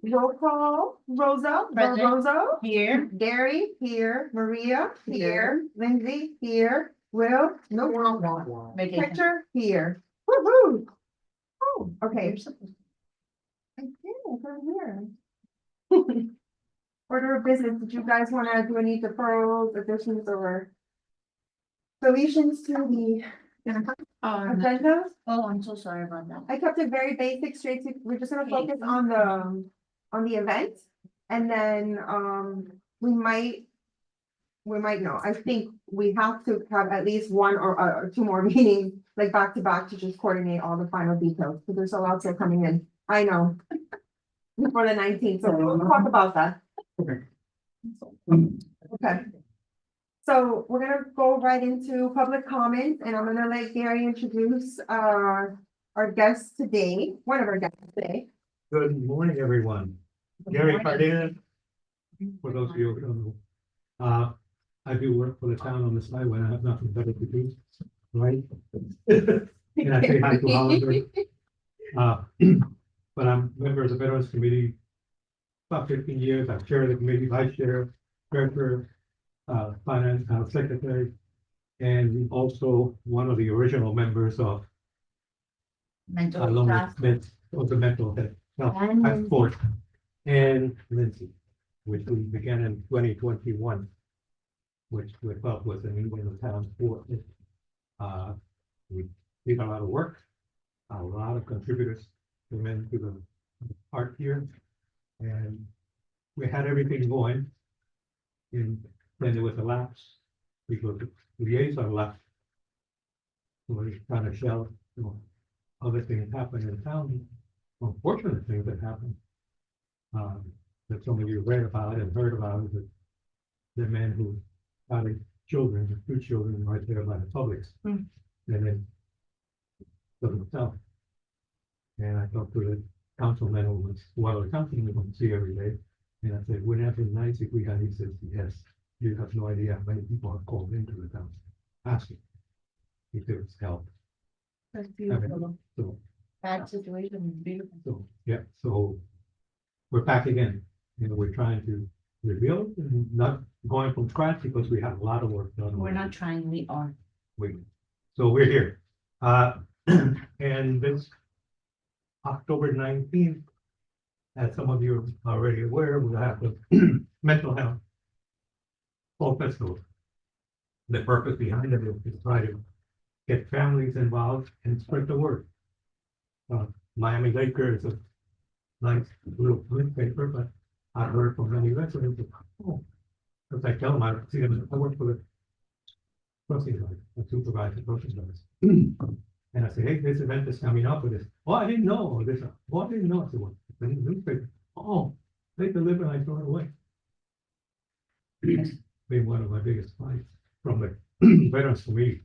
Roll call, Rosa, Present. Rosa, Here. Gary, here, Maria, here, Lindsay, here, Will, no, Vacation. Hector, here. Woo-hoo. Oh, okay. I did, over here. Order of business, did you guys wanna do any deferrals, additions, or deletions to the agenda? Oh, I'm so sorry about that. I kept it very basic, straight to, we're just gonna focus on the event. And then, we might know, I think we have to have at least one or two more meetings, like back to back, to just coordinate all the final details, because there's a lot still coming in, I know. Before the 19th, so we'll talk about that. Okay. So we're gonna go right into public comment, and I'm gonna let Gary introduce, our guest today, one of our guests today. Good morning, everyone. Gary Cardenas. For those of you who don't know, I do work for the town on the side when I have nothing better to do, right? And I say hi to Oliver. But I'm a member of the Veterans Committee about 15 years. I chair the committee, vice chair, treasurer, finance secretary, and also one of the original members of Mental along health. with the mental health And task force, and Lindsay, which we began in 2021, which we felt was a new in the town for it. We did a lot of work, a lot of contributors came into the part here, and we had everything going. And then there was a lapse because the liaison left. We're trying to shell, other things happen in town, unfortunate things that happen. That some of you read about and heard about, is the man who had children, two children right there by the Publix. Hmm. And then killed himself. And I talked to the councilman who was, well, the councilman we don't see every day. And I said, wouldn't it have been nice if we had, he says, yes, you have no idea how many people have called into the town asking if there was help. That's beautiful. So, That situation is beautiful. so, yeah, so we're back again. We're trying to rebuild and not going from scratch because we have a lot of work done. We're already. not trying, we are. So we're here. And this October 19th, as some of you are already aware, we'll have the mental health fall festival. The purpose behind it is to try to get families involved and spread the word. Miami Laker is a nice little newspaper, but I've heard from many residents, because I tell them, I see them, I work for the crossing guard, a supervisor crossing guards. And I say, hey, this event is coming up with this. Oh, I didn't know this. Oh, I didn't know. I said, well, it's in the newspaper. Oh, they deliver, I throw it away. Been one of my biggest fights from the veterans committee,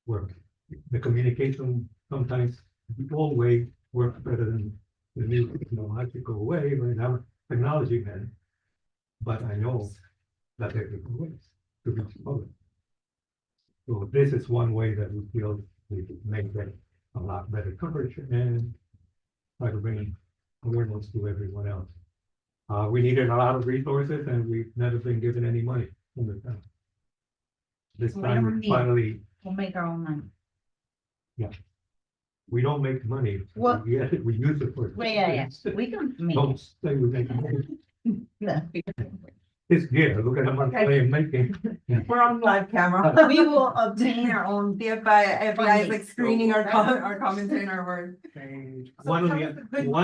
where the communication sometimes the old way works better than the new technological way, but I'm technology man. But I know that there are different ways to reach the public. So this is one way that we feel we could make that a lot better coverage and try to bring awareness to everyone else. We needed a lot of resources and we've never been given any money from the town. This We time don't we need- finally, We'll make our own money. we don't make money. Well- We use it for. Yeah. We can make. Don't say we make money. Yeah. It's good. Look at how much money I'm making. We're on live camera. We will obtain our own, the FBI is like screening our commentary and our words. One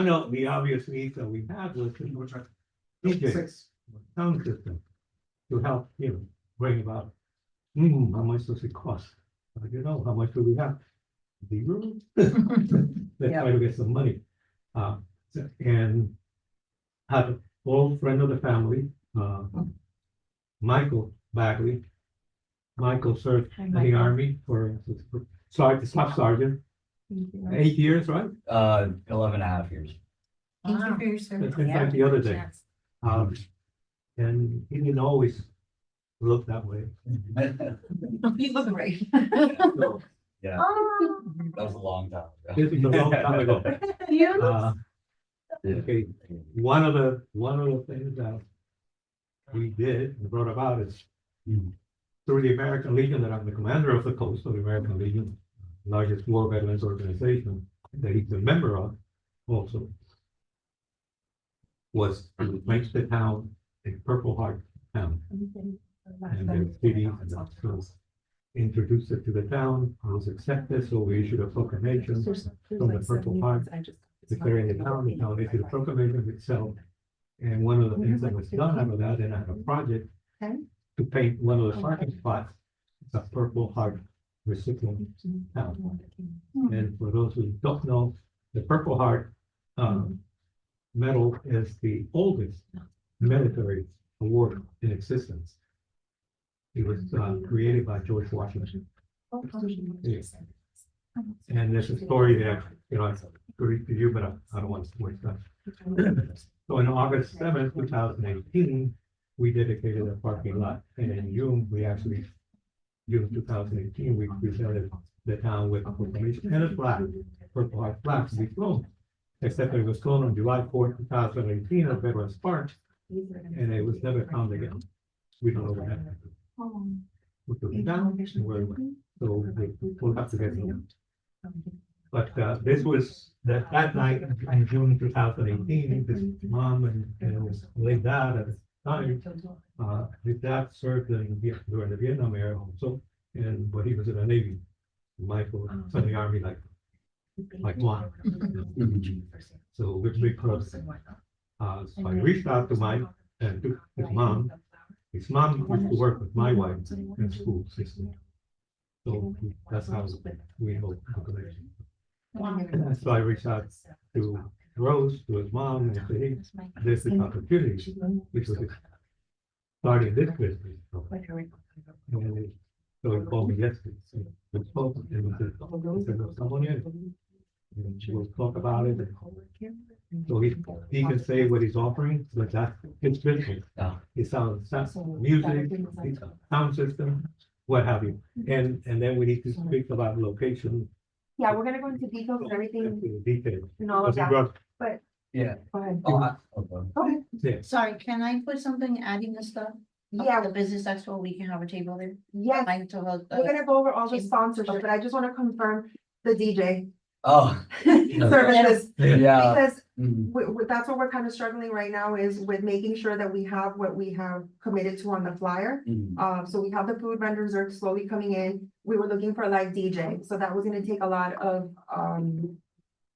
of the obvious needs that we have was DJ, sound system, to help, bring about, how much does it cost? How much do we have? Zero? Let's try to get some money. And have an old friend of the family, Michael Bagley. Michael served in the Army for staff sergeant, 8 years, right? 11 and a half years. Thank you Wow. for your That's service. been like the other day. And he didn't always look that way. You look great. So Yeah, Oh, that was a long time ago. this is a long time ago. you Uh, Okay, one of the things that we did and brought about is through the American Legion, that I'm the commander of the Coast of the American Legion, largest war veterans organization that he's a member of also, was to make the town a Purple Heart town. And their city and so introduced it to the town, it was accepted, so we issued a proclamation from the Purple Heart declaring the town issued a proclamation itself. And one of the things that was done out of that, and I have a project Okay. to paint one of the parking spots, a Purple Heart recipient town. And for those who don't know, the Purple Heart medal is the oldest military award in existence. It was created by George Washington. Yes. And there's a story there, you know, I could read to you, but I don't want to spoil stuff. So on August 7th, 2018, we dedicated a parking lot, and in June, June 2018, we presented the town with a proclamation and a flag, Purple Heart flag to be flown. Except it was flown on July 4th, 2018 at Veterans Park, and it was never found again. We don't know what happened. We took it down and where it went. So we'll have to get it. But this was that night in June 2018, his mom and his late dad at the time, his dad served during the Vietnam era also, but he was in the Navy. Michael was in the Army like Juan. So we're big close. So I reached out to Mike and to his mom. His mom used to work with my wife in school system. So that's how we hold the connection. And so I reached out to Rose, to his mom, and said, hey, there's this opportunity, which was starting this business. And so he called me yesterday. So we spoke and we said, there's someone in. And we'll talk about it. So he can say what he's offering, but that's his business. Yeah. He sounds music, his sound system, what have you. And then we need to speak about location. Yeah, we're gonna go into details and everything Details. and all of Because he that. brought- Yeah. Go ahead. Okay. Okay. Yeah, Sorry, can I put something adding the stuff? Up Yeah, to The business expo, we can have a table there. yes, Like to hold, we're gonna go over all the Okay. sponsorship, but I just wanna confirm the DJ Oh, services. yeah. Because Mhm. that's what we're kind of struggling right now is with making sure that we have what we have committed to on the flyer. Mhm. So we have the food vendors are slowly coming in. We were looking for a live DJ, so that was gonna take a lot of,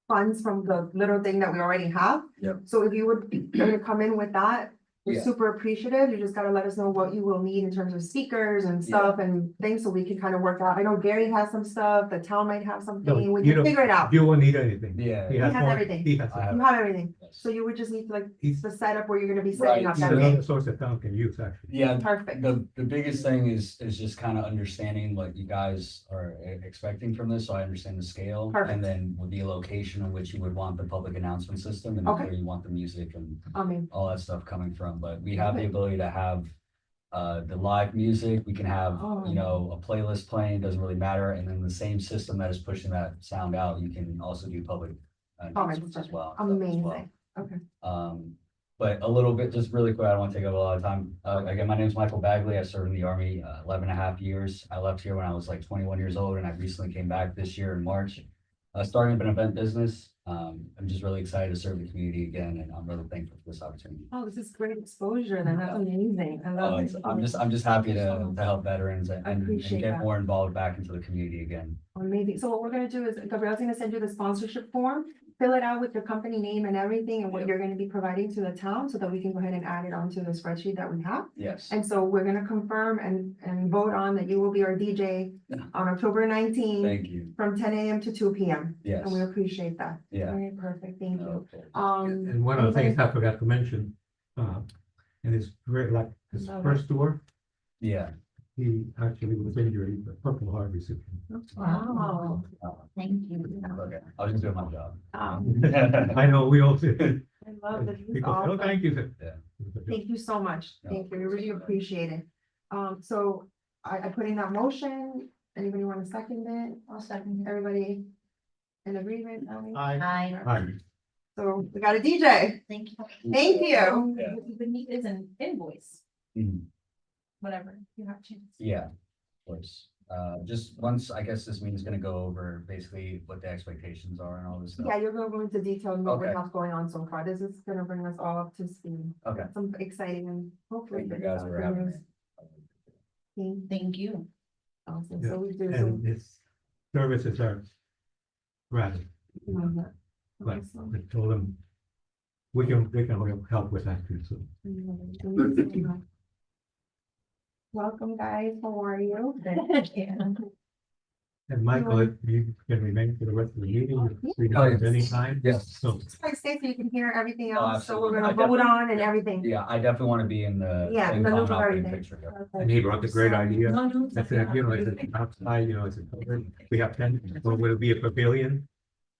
funds from the little thing that we already have. Yep. So if you would come in with that, we're Yeah. super appreciative. You just gotta let us know what you will need in terms of speakers and stuff and things, so we can kind of work out. I know Gary has some stuff, the town might have something, we you can don't- figure it out. you won't need anything. Yeah. He has has more- everything. He has. I have- You have everything, Yes. so you would just need to like, He's- the setup where you're gonna be Right, setting up He's that another day. source that town can use, actually. Yeah, Perfect. the biggest thing is just kind of understanding what you guys are expecting from this, so I understand the scale. Perfect. And then with the location in which you would want the public announcement system and Okay. where you want the music and I mean, all that stuff coming from, but we have the Okay. ability to have the live music, we can have, Oh. you know, a playlist playing, doesn't really matter, and then the same system that is pushing that sound out, you can also do public announcements as well. amazing, okay. But a little bit, just really quick, I don't want to take up a lot of time. Again, my name is Michael Bagley. I served in the Army 11 and a half years. I left here when I was like 21 years old, and I recently came back this year in March. Starting up an event business. I'm just really excited to serve the community again, and I'm really thankful for this opportunity. Oh, this is great exposure, then that's amazing. I love it. I'm just happy to help veterans I and appreciate get that. more involved back into the community again. Amazing. So what we're gonna do is Gabrielle's gonna send you the sponsorship form, fill it out with your company name and everything and what you're gonna be providing to the town so that we can go ahead and add it onto the spreadsheet that we have. Yes. And so we're gonna confirm and vote on that you will be our DJ on October 19th Thank you. from 10 a.m. to 2 p.m. Yes. And we appreciate that. Yeah. Very perfect. Thank you. Okay. And one of the things I forgot to mention, and it's very like his Love it. first tour, Yeah. he actually was injured, he's a Purple Heart recipient. Wow. Thank you. Okay. I was just doing my job. I know, we all did. I love that. He's People say, oh, awesome. thank you. Yeah. Thank you so much. No, Thank you. We really appreciate it. So I put in that motion. Anybody want to second it? I'll second. Everybody in agreement? Aye. Hi. Aye. So we got a DJ. Thank you. Thank you. Yeah. The need is an invoice, Mhm. whatever, you have chance. Yeah, of course. Just once, I guess this meeting's gonna go over basically what the expectations are and all this stuff. Yeah, you're gonna go into detail and what we Okay. have going on so far. This is gonna bring us all up to speed. Okay. Some exciting and hopefully. Thank you good guys for having me. news. Thank you. Awesome. Yeah, So we do. And this services are rapid, but Awesome. I told them we can help with that too, so. Welcome, guys. How are you? And Michael, if you can remain for the rest of the meeting, we Oh, can yes. at any time. Yes. So, Just try to stay so you can hear everything Oh, else. So we're absolutely. gonna I vote definitely- on and everything. Yeah, I definitely want to be in the. Yeah, in in the loop of on operating everything. picture, yeah. and he brought the great idea. No, no, I said, you know, I said, outside, you know, I said, we have 10, well, will it be a pavilion?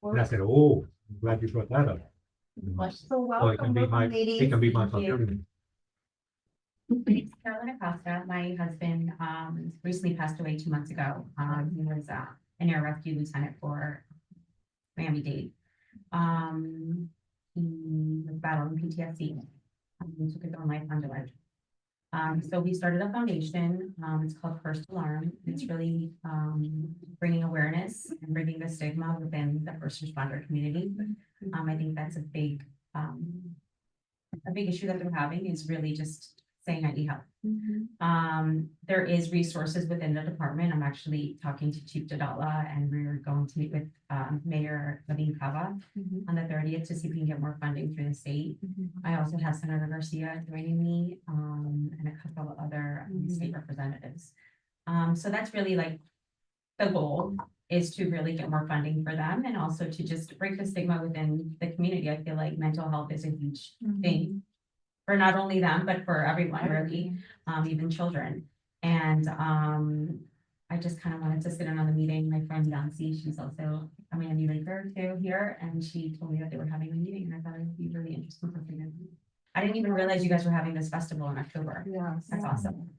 And I said, oh, I'm glad you brought that up. So Oh, it can welcome, be my, welcome, ladies. it can be my Thank you. pavilion. It's Carolina Costa. My husband recently passed away 2 months ago. He was an air rescue lieutenant for Miami-Dade. He was battling PTSD. He took his own life on July. So we started a foundation. It's called First Alarm. It's really bringing awareness and bringing the stigma within the first responder community. I think that's a big issue that they're having is really just saying I need help. There is resources within the department. I'm actually talking to Chief Dadala and we're going to meet with Mayor Naveen Kava on the 30th to see if we can get more funding through the state. I also have Senator Garcia joining me and a couple of other state representatives. So that's really like the goal is to really get more funding for them and also to just break the stigma within the community. I feel like mental health is a huge thing for not only them, but for everyone really, even children. And I just kind of wanted to sit in on the meeting. My friend Yancy, she's also a Miami Laker too here, and she told me that they were having a meeting and I thought it would be really interesting for them. I didn't even realize you guys were having this festival in October. Yes. That's awesome.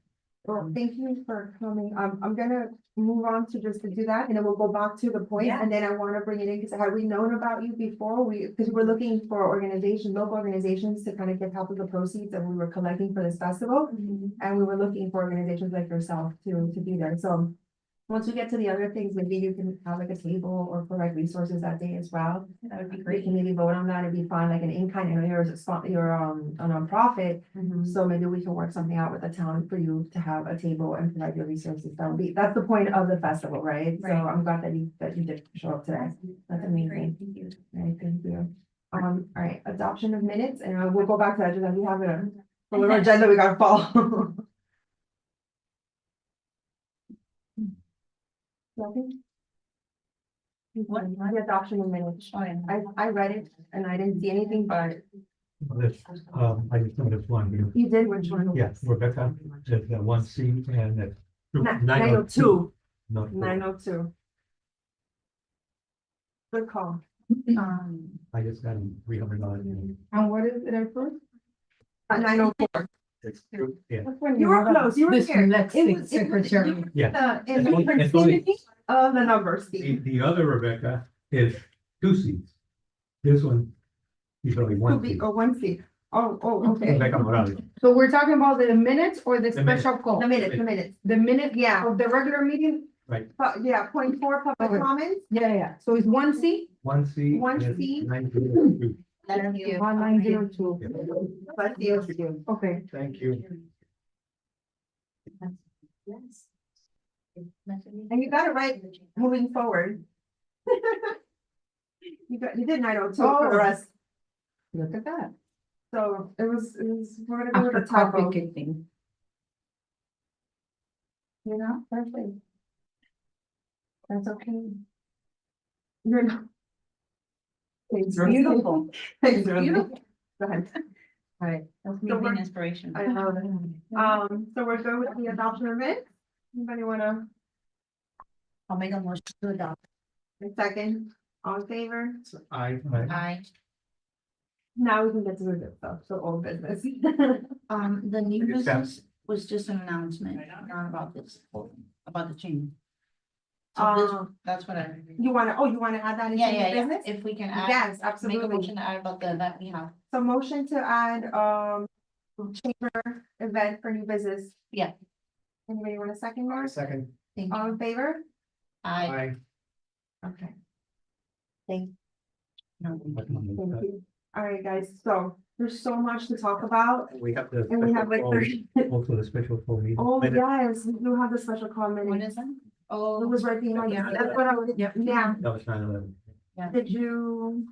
Well, thank you for coming. I'm gonna move on to just to do that and then we'll go back to the point Yeah. and then I want to bring it in because had we known about you before, because we're looking for organizations, local organizations to kind of get half of the proceeds that we were collecting for this festival. And we were looking for organizations like yourself to be there. So once we get to the other things, maybe you can have like a table or provide resources that day as well. That would be We great. can maybe vote on that. It'd be fun, like an in-kind, I know you're a nonprofit. So maybe we can work something out with the town for you to have a table and provide your resources. That's the point of the festival, right? So Right. I'm glad that you did show up today. That's That'd be amazing. great. Thank you. Right, thank you. All right, adoption of minutes, and we'll go back to that, just as we have a little agenda we gotta follow. Nothing? What? The adoption of minutes. Oh, yeah. I read it and I didn't see anything, but This, I just know this one here. you did which one? Yes, Rebecca, there's that 1C and that. 902. No, 902. Good call. I just got $300. And what is it at first? 904. Yeah, You were close, you were here. Dyslexic It was- secretary. yeah. In It's only- the it's only- vicinity of the number, The, Steve. the other Rebecca is 2 seats. This one, she's only Could 1 be, seat. or 1C. Oh, okay. Rebecca Morales. So we're talking about the minutes or the The minutes. special call? The minutes. The minute Yeah, of the regular meeting? yeah, point 4 public Okay. comments. Yeah. So it's 1C? 1C. One and C. 902. Thank you. 1902. But you. Okay. Thank you. Yes. And you got it right moving forward. You did 902 for the Oh. rest. Look at that. So it was, we're gonna go with After the top. complicating. You know, perfect. That's okay. You're not. It's beautiful. It's beautiful. Go ahead. Right. That's So me we're- an inspiration. I know that. So we're good with the adoption of it. Anybody wanna, I'll make a motion to adopt. a second, all in favor? I, Aye. Now we can get to the good stuff, so old business. The new Accept. business was just an announcement, not about this, about the change. That's what I. You wanna add that into Yeah, your yeah, yeah, business? if we can add, Yes, make a absolutely. motion to add about the event we have. So motion to add, chamber event for new business. Yeah. Anybody want a second more? Second. Thank All you. in favor? I. Okay. Thank Aye. you. All right, guys, so there's so much to talk about We have the. and we have like special 30. call- Also the special call meeting. Oh, Minute. yes, we do have the special call What minute. is that? It Oh, was right behind, Yeah. that's what I was, yeah. That was 9/11. Did you?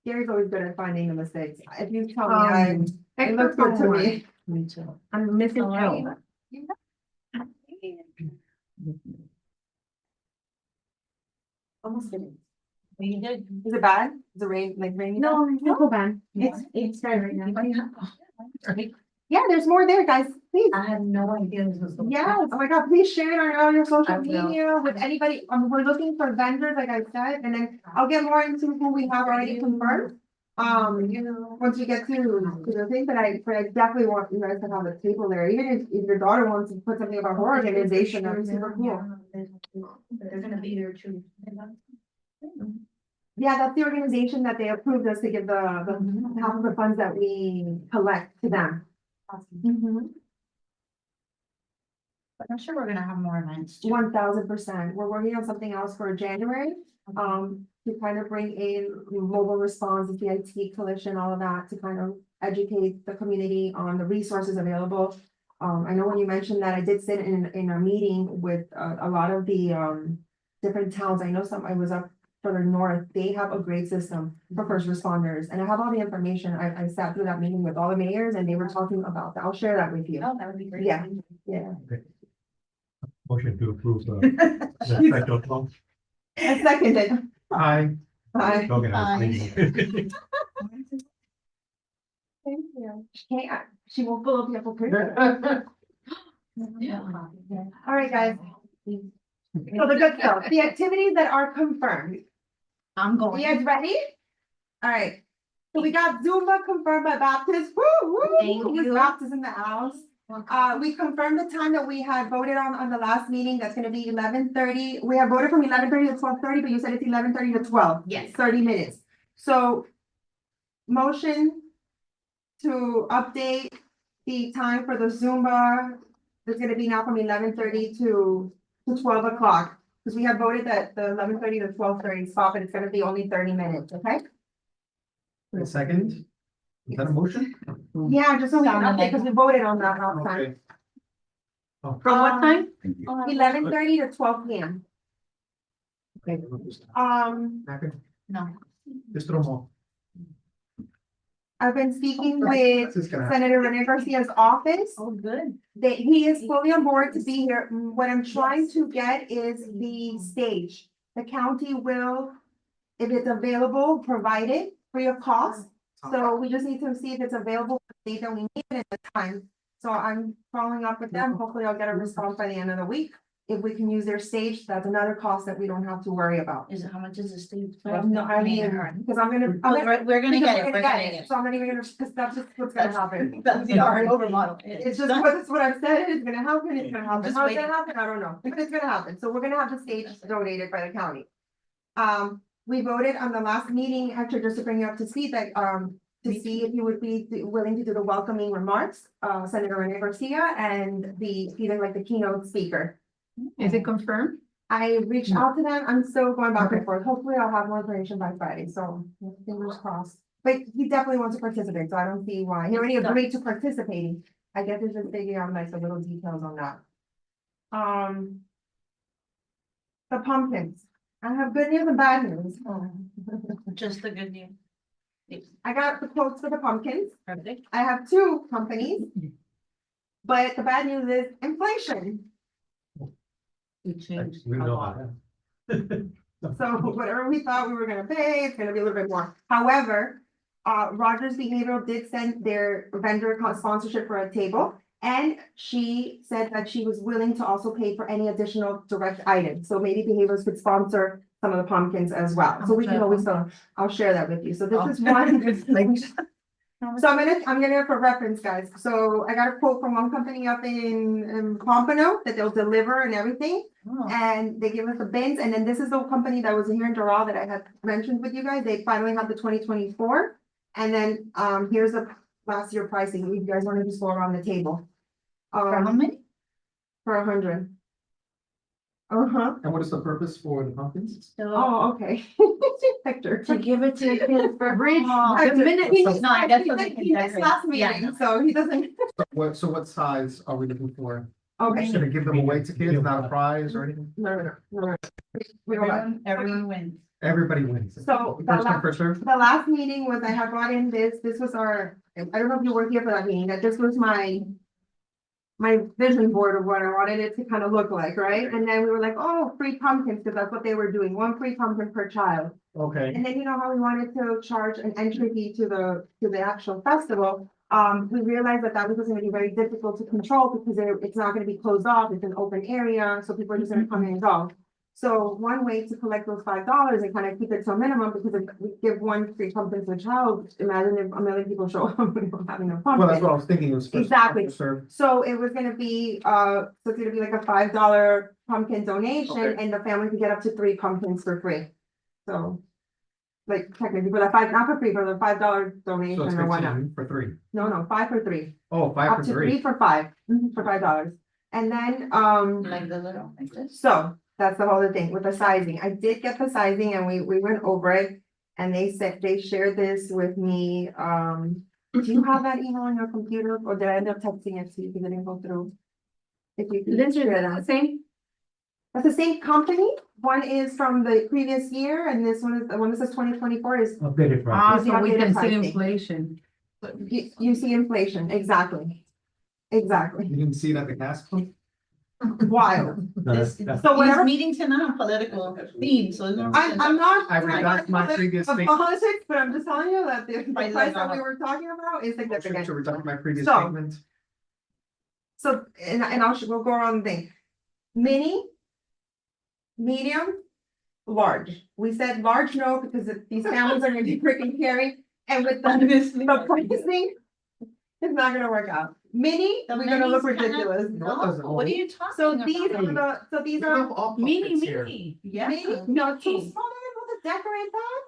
Gary's always good at finding the mistakes. If you tell me, it looks good to me. Me too. I'm missing Oh, out. almost did it. We did. Is it bad? Is it rain, like raining? No, no, go back. It's bad right now. Yeah, there's more there, guys, please. I had no idea this was. Yes, oh my God, please share it on all your I social will. media with anybody. We're looking for vendors, like I said, and then I'll get more into who we have already confirmed. Once we get to the thing, but I definitely want you guys to have a table there, even if your daughter wants to put something about her organization, that's super cool. They're gonna be there too. Yeah, that's the organization that they approved us to give the half of the funds that we collect to them. But I'm sure we're gonna have more events too. 1000%. We're working on something else for January, to kind of bring in mobile response, the IT coalition, all of that, to kind of educate the community on the resources available. I know when you mentioned that, I did sit in a meeting with a lot of the, different towns. I know I was up further north. They have a great system for first responders, and I have all the information. I sat through that meeting with all the mayors, and they were talking about that. I'll share that with you. Oh, that would be great. Yeah. Yeah. Motion to approve the special call. I seconded. Aye. Bye. Okay, I was Aye. thinking. Thank you. She won't pull up the application. Yeah. All right, guys. So the good stuff, the activities that are confirmed. I'm You going. guys ready? All right. So we got Zumba confirmed by Baptist. Woo, woo, Thank woo. you. Baptist in the house. We confirmed the time that we had voted on the last meeting. That's gonna be 11:30. We have voted from 11:30 to 12:30, but you said it's 11:30 to 12. Yes. 30 minutes. So motion to update the time for the Zumba. It's gonna be now from 11:30 to 12 o'clock. Because we have voted that the 11:30 to 12:30 stop, and it's gonna be only 30 minutes, okay? A second, is that a motion? Yeah, just so we can Sound update, because we voted on that last time. Okay. Oh, From what time? 11:30 to 12 p.m. okay. No. Just throw more. I've been speaking with This is gonna happen. Senator Rene Garcia's office. Oh, good. He is fully on board to be here. What I'm trying to get is the stage. The county will, if it's available, provide it free of cost. So we just need to see if it's available, the date that we need it at the time. So I'm following up with them. Hopefully I'll get a response by the end of the week. If we can use their stage, that's another cost that we don't have to worry about. Is it, how much is the stage? No, I mean, because I'm gonna. We're gonna because get it, we're gonna get it. So I'm not even gonna, because that's just what's gonna happen. That's the over model. It's just what I've said, it's gonna happen, it's gonna happen. Just How it's wait. gonna happen, I don't know, but it's gonna happen. So we're gonna have the stage donated by the county. We voted on the last meeting, actually, just to bring you up to speed, that, to see if you would be willing to do the welcoming remarks, Senator Rene Garcia and even like the keynote speaker. Is it confirmed? I reached out to them, I'm still going back and forth, hopefully I'll have more information by Friday, so fingers crossed. But he definitely wants to participate, so I don't see why, he already agreed to participating, I guess it's just figuring out like the little details on that. The pumpkins, I have good news and bad news. Just the good news. I got the quotes for the pumpkins, Perfect. I have two companies. But the bad news is inflation. We changed We a know lot. that. So whatever we thought we were gonna pay, it's gonna be a little bit more. However, Rogers Behavioral did send their vendor sponsorship for a table. And she said that she was willing to also pay for any additional direct items. So maybe Behaviors could sponsor some of the pumpkins as well. So we can always, I'll share that with you. So this is one. So I'm gonna for reference, guys. So I got a quote from one company up in Pompano that they'll deliver and everything. Oh. And they give us the bins, and then this is the company that was here in Doral that I had mentioned with you guys. They finally have the 2024. And then, here's the last year pricing. You guys wanna just go around the table. For how Um, many? for 100. Uh-huh. And what is the purpose for the pumpkins? Oh, okay. Hector. To give it to the kids for Bridge, Hector, the minute he we missed- No, that's what he they missed can last decorate. Yeah, I meeting, know. so he doesn't, So what size are we looking for? okay. Should I give them away to kids, not a prize or anything? No. We go back. Everyone wins. Everybody wins. So, First come, first served? The last meeting was I had brought in this was our, I don't know if you were here for that meeting, that this was my vision board of what I wanted it to kind of look like, right? And then we were like, oh, free pumpkins, because that's what they were doing, one free pumpkin per child. Okay. And then you know how we wanted to charge an entry fee to the actual festival? We realized that that was gonna be very difficult to control because it's not gonna be closed off, it's an open area, so people are just gonna come in and go. So one way to collect those $5 and kind of keep it to a minimum, because if we give one free pumpkin to a child, imagine if a million people show up and we don't have enough Well, that's pumpkins. what I was thinking, it was. first come, Exactly. first served. So it was gonna be, so it's gonna be like a $5 pumpkin donation, Okay. and the family could get up to 3 pumpkins for free. So. Like technically, for the not for free, for the $5 So donation it's or whatnot. 15 for 3. No, 5 for 3, Oh, 5 up for to 3 3. for 5, for $5. And then, Like the little, like this. so that's the whole other thing with the sizing. I did get the sizing and we went over it. And they said, they shared this with me. Do you have that email on your computer or did I end up texting it to you because it didn't go through? If you could Lindsay, share that's the that. same? That's the same company. One is from the previous year and this one is, the one that says 2024 is, Updated price. Ah, Is the so we updated can see pricing. inflation. you see inflation, exactly. Exactly, You didn't see it at the gas pump? wild. No, that's- So whatever, meetings are not political theme, so. I'm not. I redact my previous of statement. politics, but I'm just telling you that the Prices price are that we up. were talking about is Motion significant. to redact my previous So- statement. So, and we'll go around the thing. Mini. Medium. Large. We said large no, because these families are gonna be freaking carry, and with the pricing. It's not gonna work out. Mini, we're gonna look ridiculous. No, it doesn't. What are you talking So about? these are so these We are. have all Mini, pumpkins here. mini. Yeah. Mini, no, too small, they're able to decorate that.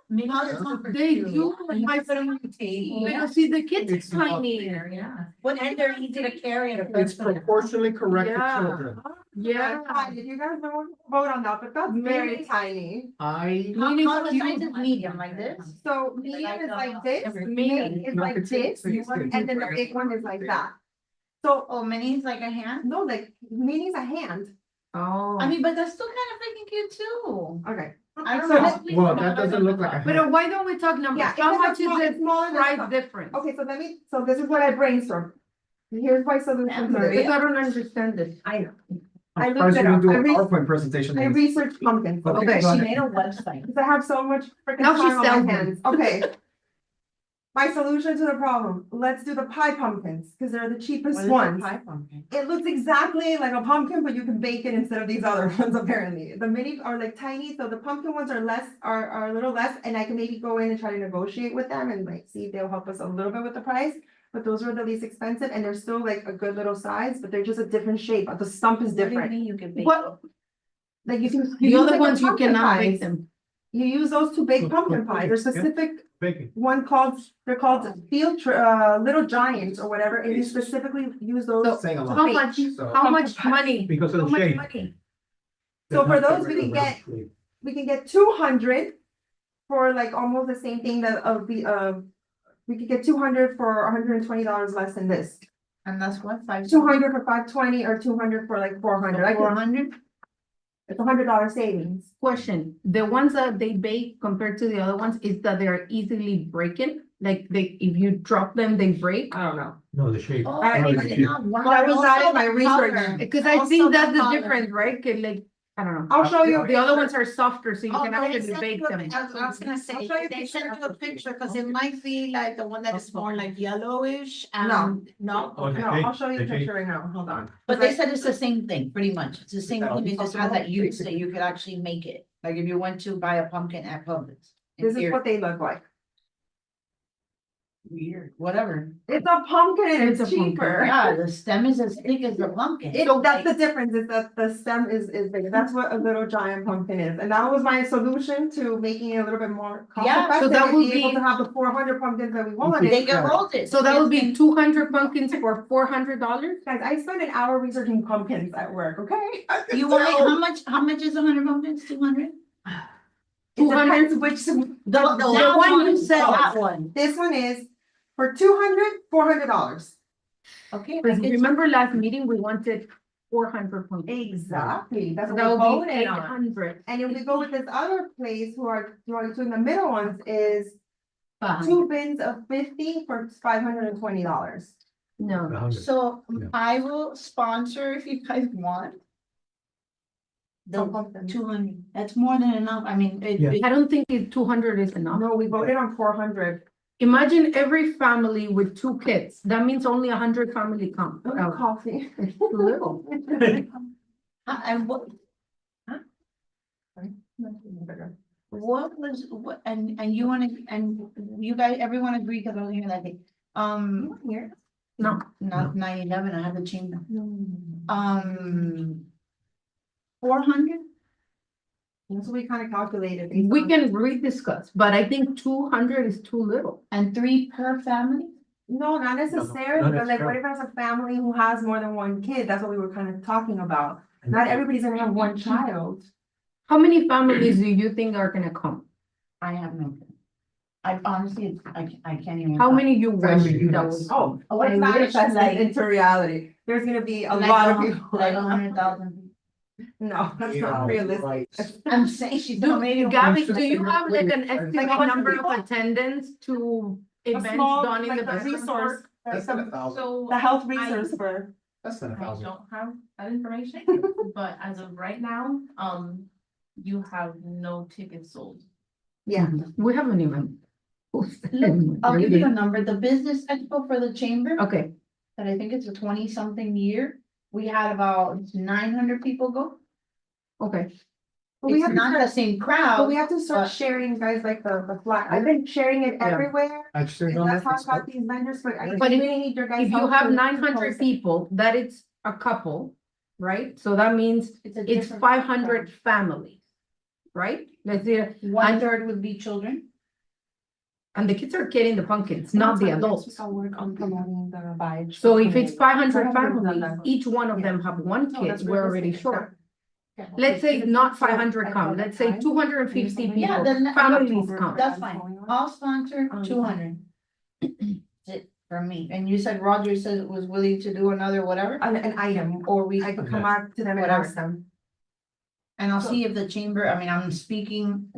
They do, my Pero see, the kids It's are not tiny. What, and they're easy to carry at a It's person. proportionally correct to Yeah. children. Yeah. Fine, if you guys don't want to vote on that, but that's very tiny. I. How Mini how the cute. size is medium, like this? So medium is like this, Every- mini is No, like it's- this, it's- and then the big one is like that. So, Oh, mini's like a hand? no, like mini's a hand, Oh. I mean, but that's still kind of freaking cute too. okay. I don't So know. let- Well, that doesn't look like a But hand. why don't we talk numbers? Yeah, How it's much small- is it's the smaller than price some. difference? Okay, so this is what I brainstormed. Here's my solution to Because this. I don't understand this. I know. I'm I surprised looked you it didn't up. do I a re- PowerPoint presentation. I Nancy. researched pumpkins, Okay, okay? go She ahead. made a website. Because I have so much freaking Now she time on sells my them. hands, okay. My solution to the problem, let's do the pie pumpkins, because they're the cheapest ones. It looks exactly like a pumpkin, but you can bake it instead of these other ones, apparently. The mini are like tiny, so the pumpkin ones are less, are a little less, and I can maybe go in and try to negotiate with them and like see if they'll help us a little bit with the price. But those are the least expensive, and they're still like a good little size, but they're just a different shape, but the stump is different. You can bake. What, Like you can. the other ones you cannot bake them. You use those to bake pumpkin pie, there's specific Baking. one called, they're called Little Giants or whatever, and you specifically use those. Saying a How lot. much, So- how much money? Because of How the much shape. money? So for They're not those, we can regular get, shape. we can get 200 for like almost the same thing that of the, we could get 200 for $120 less than this. And that's what, 200 for 520 or 200 for like 400. I could, 400? it's $100 savings. Question, the ones that they bake compared to the other ones is that they're easily breaking? Like they, if you drop them, they break? I don't know. No, the shape. Oh, I- it's not one. That was not in Also my the research. color. Because I Also think that's the the color. difference, right? 'Cause like, I don't know. I'll show you. a The other picture. ones are softer, so you Oh, can no, they actually sent bake you a them. pic- I was gonna say, I'll show you a they picture. sent you a picture, cause it might be like the one that is more like yellowish No. and, no, Oh, the No, shape, I'll show you the a shape. picture right now, hold on. but they said it's the same thing, pretty much, it's the same thing, it just has that use that you could actually make it, like if you went to buy a pumpkin at Publix. in This is theory. what they look like. weird, whatever. It's a pumpkin and It's it's a pumpkin. cheaper. Yeah, the stem is as thick as the pumpkin. That's the difference, is that the stem is bigger. That's what a little giant pumpkin is. And that was my solution to making it a little bit more cost Yeah, effective. so that and would be able be- to have the 400 pumpkins that we wanted. They can hold it. So that would be 200 pumpkins for $400? Guys, I spent an hour researching pumpkins at work, okay? You want, how much is 100 pumpkins? 200? It depends which, The loud one you one. said, Oh. that one. this one is for $200, $400. Okay. Because remember last meeting, we wanted 400 pumpkins. Exactly, that's So what that we would be voted on. 800. And if we go with this other place who are doing the middle ones is Fine. 2 bins of 50 for $520. No. 100. So Yeah. I will sponsor if you guys want. The pumpkins. 200, that's more than enough. I mean, Yeah. I don't think 200 is enough. No, we voted on 400. Imagine every family with 2 kids. That means only 100 family come. Oh, coffee. It's too little. And what was, what, and you wanna, and you guys, everyone agree, because I was here that day. Here, No, not 9/11, I have the chamber. 400? That's what we kind of calculated. we can rediscuss, but I think 200 is too little. And 3 per family? No, not necessarily, not but like, what necessarily. if there's a family who has more than 1 kid? That's what we were kind of talking about. Not everybody's gonna have 1 child. How many families do you think are gonna come? I have no. I honestly, I can't even. How many you wish Family that units. would? Oh, I let's wish, manifest like- it into reality. There's gonna be a Like lot of a- people. Like 100,000. No, that's not realistic. I'm saying she's Do, not maybe. Gabby, do you have like an Like estimate 100 number people? of attendance to A events small, done in like the a business resource, park? Less than 1,000. So the health I- resource for. Less than I 1,000. don't have that information, but as of right now, you have no tickets sold. Yeah. We haven't even. Look, I'll give you a number, the business expo for the chamber, Okay, that I think it's a 20-something year. We had about 900 people go. okay. But we It's have to not the start, same but crowd. we have to start but- sharing, guys, like the flag. I've been sharing it Yeah. everywhere. I shared And on that's that. how I got these vendors, but I But if- really need your guys' If you help have to 900 post it. people, that is a couple, right? So that means It's a it's different 500 families, right? Let's see, crowd. 1/3 would be children. and the kids are getting the pumpkins, not the adults. I'll work on promoting the vibes. So if it's 500 I haven't done families, that. each one of them have 1 No, kid, that's we're already realistic. short. Let's say not 500 come, let's say 250 Yeah, people, then- families come. That's fine. I'll sponsor 200. That's it for me. And you said Roger said was willing to do another whatever, An item, or we, I could come back to them and Whatever. ask them. and I'll see if the chamber, I mean, I'm speaking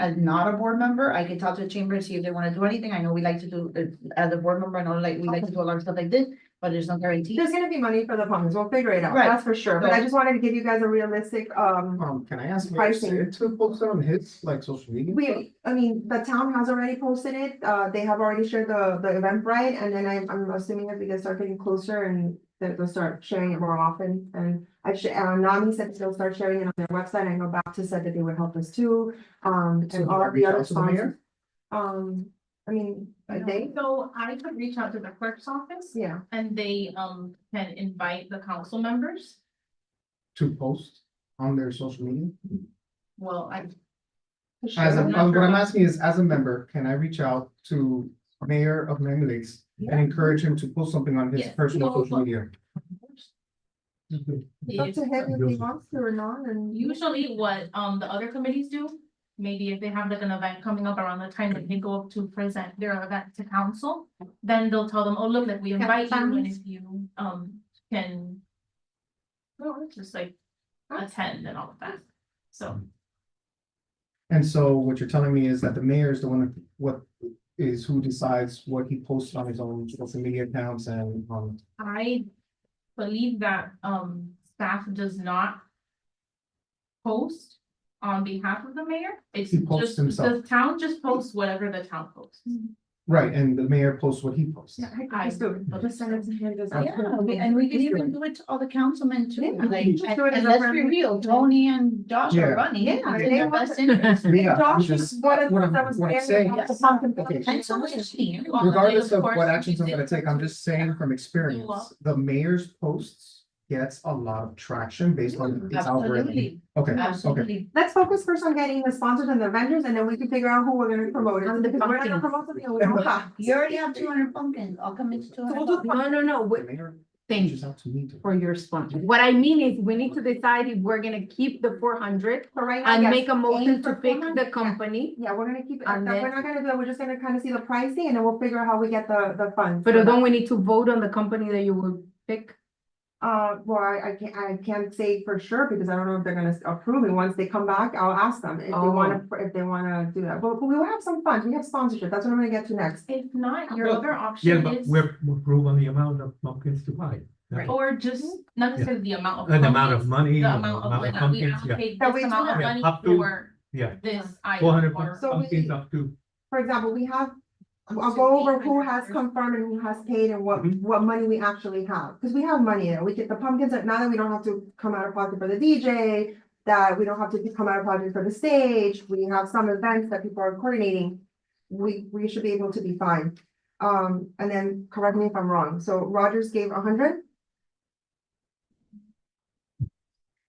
as not a board member. I can talk to the chamber and see if they wanna do anything. I know we like to do, as a board member, I know like, we like to do a lot of stuff like this, but there's no guarantee. There's gonna be money for the pumpkins, we'll figure it out, Right. that's for sure, but I So- just wanted to give you guys a realistic, Can I ask Pricing. Mayor to post it on his, like, social media? I mean, the town has already posted it, they have already shared the Eventbrite, and then I'm assuming as we get start getting closer and they'll start sharing it more often, and Nami said they'll start sharing it on their website, I know Baptist said that they would help us too, So and do all I of reach the other out to the mayor? sponsors. I mean, they, So I could reach out to the clerk's office yeah, and they, can invite the council members. To post on their social media? Well, As I'm a, not what sure I'm about- asking is, as a member, can I reach out to Mayor of Miami Lakes and encourage him to post something on his Yes. personal Well, social media? it's up to him if he wants to or not, and. Usually what, the other committees do, maybe if they have like an event coming up around the time that they go up to present their event to council, then they'll tell them, oh, look, like we invite you, and if you, can. Well, just like attend and all of that, so. And so what you're telling me is that the mayor is the one, who decides what he posts on his own social media accounts and, I believe that, staff does not post on behalf of the mayor. It's He posts just, himself. the town just posts whatever the town posts. Right, and the mayor posts what he posts. Yeah, I just do it. Just send it to him. just- And we can even do it to all the councilmen too, Yeah, like, just do it as and a let's be friendly- real, Tony and Josh Yeah. are running. Yeah, It's in they their want best it. interest. Yeah, I'm Josh just, is one of what the I'm- that was what I'm standing saying- up the pumpkin Okay. patch. And so is she. regardless of course, what actions we I'm gonna did. take, I'm just saying from experience, the mayor's posts gets a lot of traction based on its algorithm. Absolutely, Okay, okay. absolutely. Let's focus first on getting the sponsors and the vendors, and then we can figure out who we're gonna promote it. And the Because we're gonna pumpkins. promote something we don't have. You already have 200 pumpkins, I'll come into So we'll do 200. No, The mayor thank reaches out to me to- for your sponsor. What I mean is, we need to decide if we're gonna keep the 400 So right now, and yes, make a motion aim to for pick 400, the company. Yeah, we're gonna keep it, And we're then- not gonna do it, we're just gonna kind of see the pricing, and then we'll figure out how we get the funds. But for don't that. we need to vote on the company that you will pick? Well, I can't say for sure, because I don't know if they're gonna approve it. Once they come back, I'll ask them if they Oh. wanna do that. But we will have some funds, we have sponsorship, that's what I'm gonna get to next. If not, your Well, other Yeah, option but is, we're approved on the amount of pumpkins to buy. That's all. or just, not necessarily the amount of. And the amount of pumpkins, money, The the amount of amount money, of we pumpkins, yeah, allocate Yeah, this we amount of do. money Yeah, up to- for yeah. this item. 400 or- So pumpkins up to, For example, we have, I'll go over who has confirmed and who has paid and Mhm. what money we actually have, because we have money there, we get the pumpkins, now that we don't have to come out of pocket for the DJ. That we don't have to come out of pocket for the stage, we have some events that people are coordinating. We should be able to be fine. And then correct me if I'm wrong, so Rogers gave 100.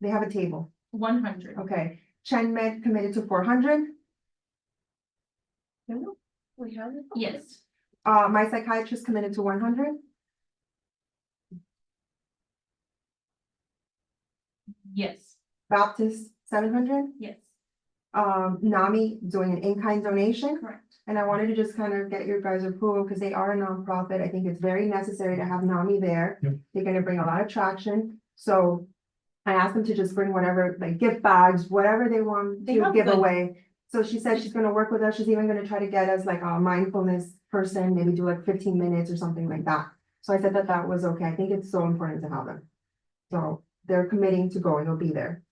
They have a table, 100. okay, Chen Med committed to 400. We have it? Yes, My psychiatrist committed to 100. yes, Baptist 700. yes, NAMI doing an in-kind donation, correct. and I wanted to just kind of get your guys' approval, because they are a nonprofit, I think it's very necessary to have NAMI there. Yep. They're gonna bring a lot of traction, so I asked them to just bring whatever, like gift bags, whatever they want They to have give good- away. So she said she's gonna work with us, she's even gonna try to get us like a mindfulness person, maybe do like 15 minutes or something like that. So I said that that was okay, I think it's so important to have them. So they're committing to going, they'll be there.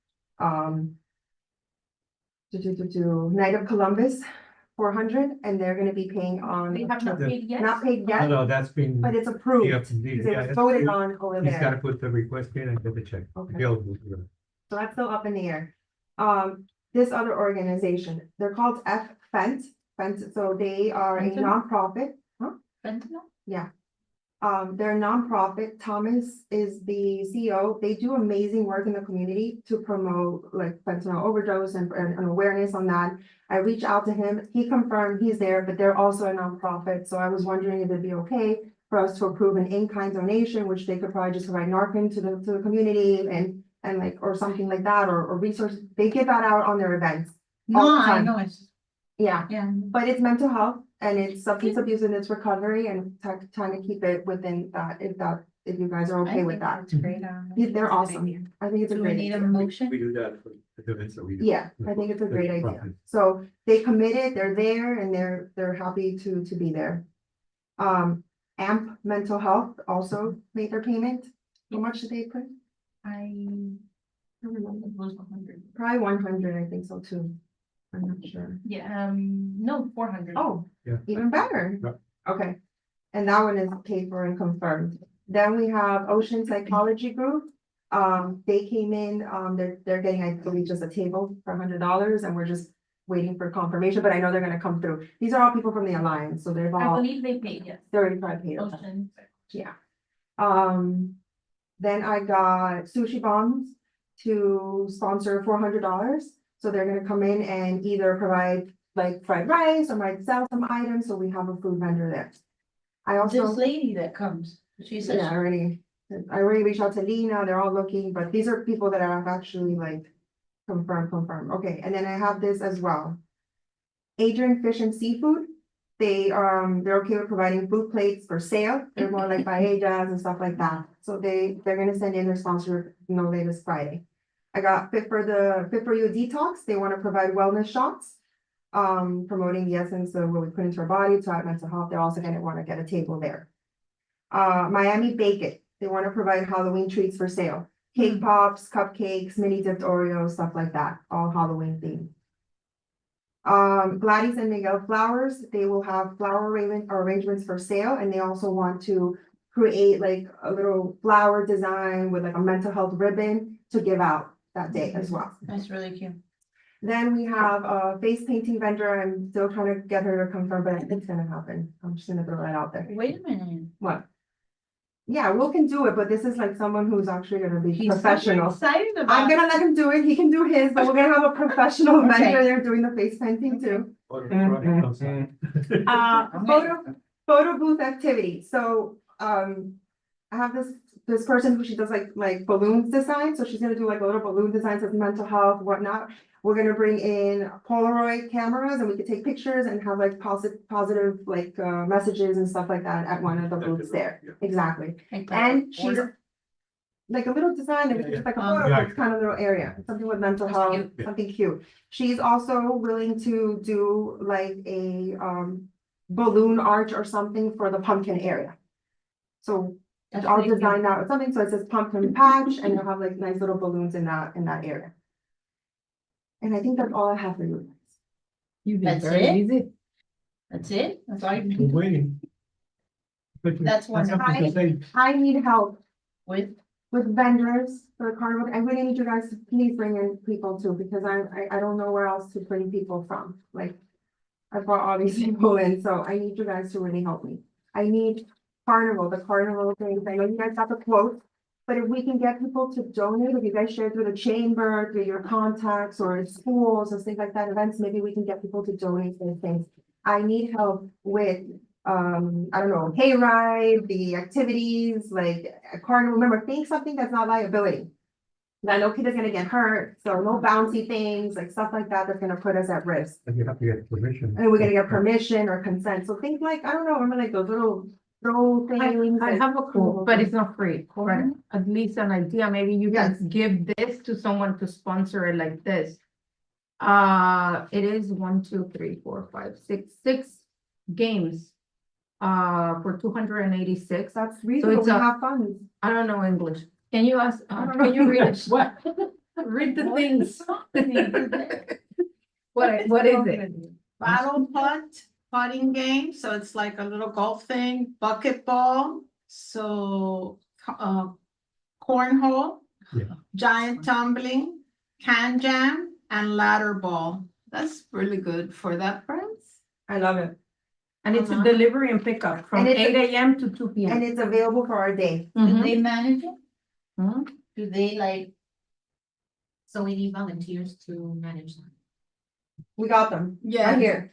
Night of Columbus, 400, and they're gonna be paying on. They have not paid yet. Not paid no, yet, no, that's been. but it's approved, Yeah, because it yeah, was it's- voted on over He's gotta there, put the request in and get the check. Okay. Bill will do it. so that's still up in the air. This other organization, they're called Fent, so they are a Fentanyl? nonprofit. Fentanyl? They're a nonprofit. Thomas is the CEO. They do amazing work in the community to promote like fentanyl overdose and awareness on that. I reached out to him. He confirmed he's there, but they're also a nonprofit. So I was wondering if it'd be okay for us to approve an in-kind donation, which they could probably just provide Narcan to the community and like, or something like that, or resources. They give that out on their events. All No, the I time. know, it's, Yeah. yeah. But it's mental health and it's substance abuse and it's recovery and trying to keep it within that, if you guys are okay with that. That's great. They're awesome. I think it's a Do we great need a idea. motion? We do that for the events that we do. Yeah, I think it's a great idea. Profit. So they committed, they're there and they're happy to be there. AMP Mental Health also made their payment. How much did they put? I don't remember. it was 100. Probably 100, I think so too. I'm not sure. Yeah, no, 400. Oh, Yeah. even better. Yep. Okay, and that one is paid for and confirmed. Then we have Ocean Psychology Group. They came in, they're getting, I believe, just a table for $100 and we're just waiting for confirmation, but I know they're gonna come through. These are all people from the Alliance, so they've I all, believe they paid, yes. they're already probably paid. Okay. Ocean. Yeah. Then I got Sushi Bombs to sponsor $400. So they're gonna come in and either provide like fried rice or might sell some items, so we have a food vendor there. I also. This lady that comes, she says. Yeah, I already reached out to Lena, they're all looking, but these are people that have actually like confirmed, okay, and then I have this as well. Adrian Fish and Seafood, they're okay with providing food plates for sale, they're more like paellas and stuff like that, so they're gonna send in their sponsor no latest Friday. I got Fit for You Detox, they wanna provide wellness shots. Promoting the essence of what we put into our body to our mental health, they're also gonna wanna get a table there. Miami Bake It, they wanna provide Halloween treats for sale. Cake pops, cupcakes, mini dipped Oreos, stuff like that, all Halloween themed. Gladys and Miguel Flowers, they will have flower arrangements for sale, and they also want to create like a little flower design with like a mental health ribbon to give out that day as well. That's really cute. Then we have a face painting vendor. I'm still trying to get her to confirm, but it's gonna happen. I'm just gonna throw that out there. Wait a minute. What? Yeah, Will can do it, but this is like someone who's actually gonna be He's so professional. excited I'm about. gonna let him do it. He can do his, but we're gonna have a professional Okay. vendor there doing the face painting too. Okay. Photo booth activity. So, I have this person who she does like balloons design. So she's gonna do like a little balloon designs of mental health, whatnot. We're gonna bring in Polaroid cameras and we could take pictures and have like positive like, messages and stuff like that at one of the booths there. Exactly. And she's like a little design, it's just like a photo Yeah. booth kind of little area, something with mental That's health, cute. something cute. She's also willing to do like a balloon arch or something for the pumpkin area. So That's I'll really cute. design that with something, so it says pumpkin patch and you'll have like nice little balloons in that area. And I think that's all I have for you guys. You did That's very it? easy. That's it? That's all you We're can do waiting. That's wonderful. Something to say. I need help with, with vendors for the carnival. I really need you guys to please bring in people too, because I don't know where else to bring people from. Like, I brought all these people in, so I need you guys to really help me. I need the carnival things. I know you guys got the quote, but if we can get people to donate, if you guys share through the chamber, through your contacts or schools and things like that, events, maybe we can get people to donate those things. I need help with, I don't know, hayride, the activities, like a carnival. Remember, think something that's not liability. I know kid is gonna get hurt, so no bouncy things, like stuff like that, that's gonna put us at risk. And you have to get permission. And we're gonna get permission or consent, so things like, I don't know, remember like those little throw things. I have a quote, but it's not free, correct? Mhm. At least an idea, maybe you Yes. can give this to someone to sponsor it like this. It is 1, 2, 3, 4, 5, 6 games. For 286, That's reasonable, it's we a- have funds. I don't know English. Can you ask, I don't know can you read it? English. What? Read the things. What is it? Battle putt, putting game, so it's like a little golf thing, bucket ball, so, cornhole. Yeah. Giant tumbling, can jam, and ladder ball. That's really good for that price. I love it, And it's a delivery and pickup from And it's a- 8 AM to 2 and PM. it's available for our day. do Mhm. they manage it? Mhm. Do they like, So we need volunteers to manage them. We got them, Yeah, right here.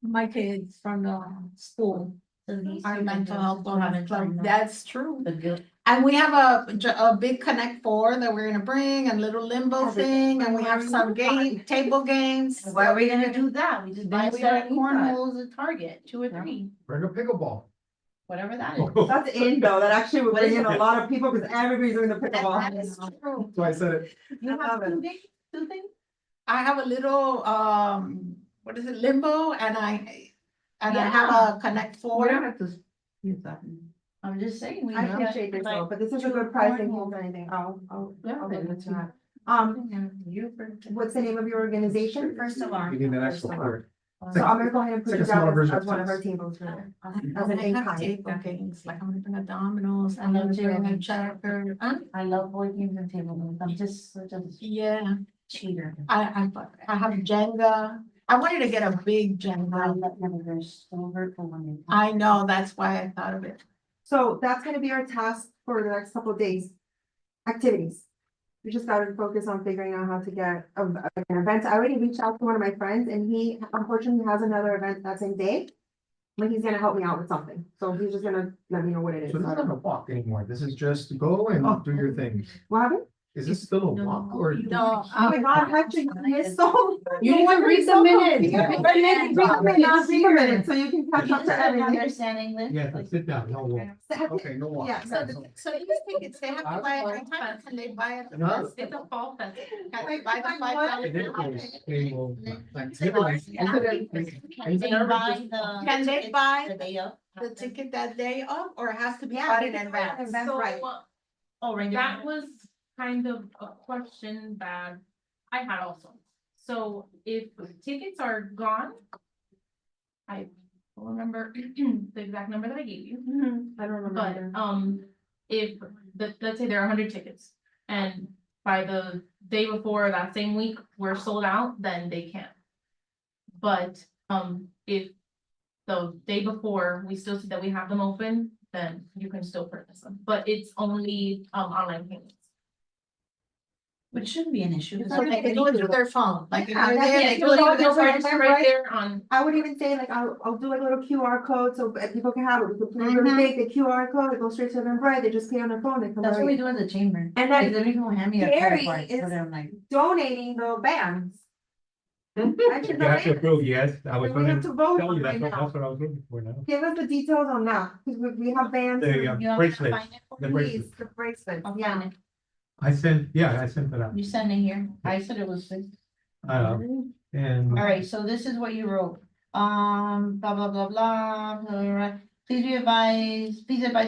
my kids from the school, so these our two mental vendors health haven't wellness club, signed up? that's true. The guild. And we have a big Connect Four that we're gonna bring, and little limbo thing, and we have some table games. Why are we gonna do that? We just buy a We set don't of need that. cornholes at Target, 2 or 3, Bring a pickleball. whatever that is. That's in though, that actually would What bring is in a it? lot of people, because everybody's doing the That pickleball. is true. So I said it. You I love have it. two things? I have a little, what is it, limbo, and I have Yeah. a Connect We Four. don't have to use that. I'm just saying. we I got, appreciate this though, like, but this is a 2 good price and cornhole. anything, I'll Yeah, look into that's that. You for. What's the name of your organization? First alarm. You need an extra word. So I'm gonna go ahead and put It's like you a smaller down version as of one of our Teams. tables for that. I As an have in-kind. table games, like I'm gonna bring a dominoes, I'm I gonna love bring a table. checker. I love board games and table games. I'm just such a Yeah, cheater. I have Jenga. I wanted to get a big I Jenga. love them. They're so hurtful when they. I know, that's why I thought of it. So that's gonna be our task for the next couple of days. Activities. We just gotta focus on figuring out how to get an event. I already reached out to one of my friends and he unfortunately has another event that same day. But he's gonna help me out with something, so he's just gonna let me know what it is. So this is not a walk anymore. This is just go and do your thing. What happened? Is this still a walk or? No, Oh my god, Patrick, you're so. You need to read the minutes. Read the minutes, read the minutes, so you can catch up to everything. Understand English? Yeah, but sit down, no walk. Okay, no walk. Yeah, so these tickets, they have to buy it at a time, can they buy it? No. It's a fall festival. Can they buy the $5? Table, Can they buy the? Can they tickets buy the day of? The ticket that day of, or it has to be Yeah, bought they in can buy it in advance? advance. That's right. So Oh, right. that was kind of a question that I had also. So if tickets are gone, I don't remember the exact number that I gave you. I don't But, remember. if, let's say there are 100 tickets, and by the day before that same week, we're sold out, then they can't. But, if the day before, we still see that we have them open, then you can still purchase them, but it's only, online payments. Which shouldn't be an issue. So they go into their phone, like. Yeah, if that's they're there, it. they It's go all into their over phone. the It's right there on, I would even say like, I'll do like a little QR code so people can have it. We could put it really Mhm. big, the QR code, it goes straight to them, right? They just pay on their phone, they come That's what we right. do in the chamber. And Like, then they don't hand me a credit Gary card, is- so I'm like, donating the bands. I should You have to donate. approve, yes, I was And we have gonna to vote tell on you, it right that's now. what I was looking for now. Give us the details on that, because we have bands. The you want me to bracelets, find it for the you? bracelets. Please, the bracelets, I'll yeah. find it. I sent it out. You send it here. I said it was 6. And All right, so this is what you wrote. Blah, blah, blah, blah, blah, blah. Please advise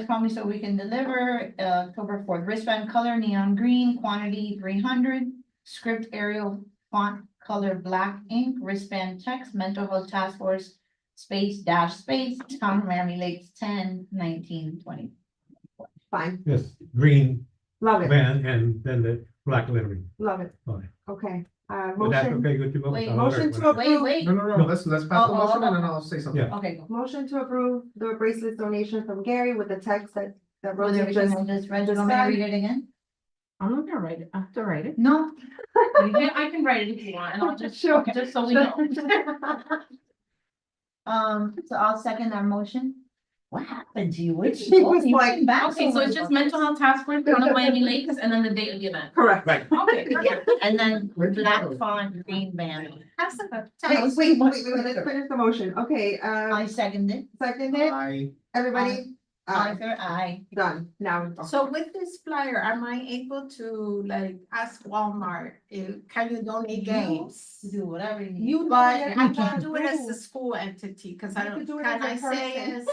promptly so we can deliver, October 4th, wristband color neon green, quantity 300. Script Arial font color black ink, wristband text, mental health task force, space, town of Miami Lakes, 10/19/20. Fine, yes, green love it, van and then the black lettering. love it, Okay. okay, But that's motion, okay, good to go. Wait, I'll motion alert to when I- approve. Wait, No, no, no, let's pass the Oh, motion oh, and then I'll say something. Yeah. okay, go. Motion to approve the bracelet donation from Gary with the text that With Rosie everything just. I just read, you want me to read it again? I'm not gonna write it, I have to write it. No, I can write it if you want, and I'll just, Sure. just so we know. So I'll second that motion. What happened to you? Where'd She was You like, came back Okay, so it's just mental health task force, town of Miami Lakes, and then the date of the event. Correct. Right. Okay, yeah. And then Where'd you black go? font, green band. Wait, let's finish the motion, okay, I second it. seconded, I, everybody? Aye. Done, now. So with this flyer, am I able to like ask Walmart, can you donate games? Do whatever you need. You. But do it, I you can't do it as do. a school entity, cause I You don't, could do it can I as a say person. as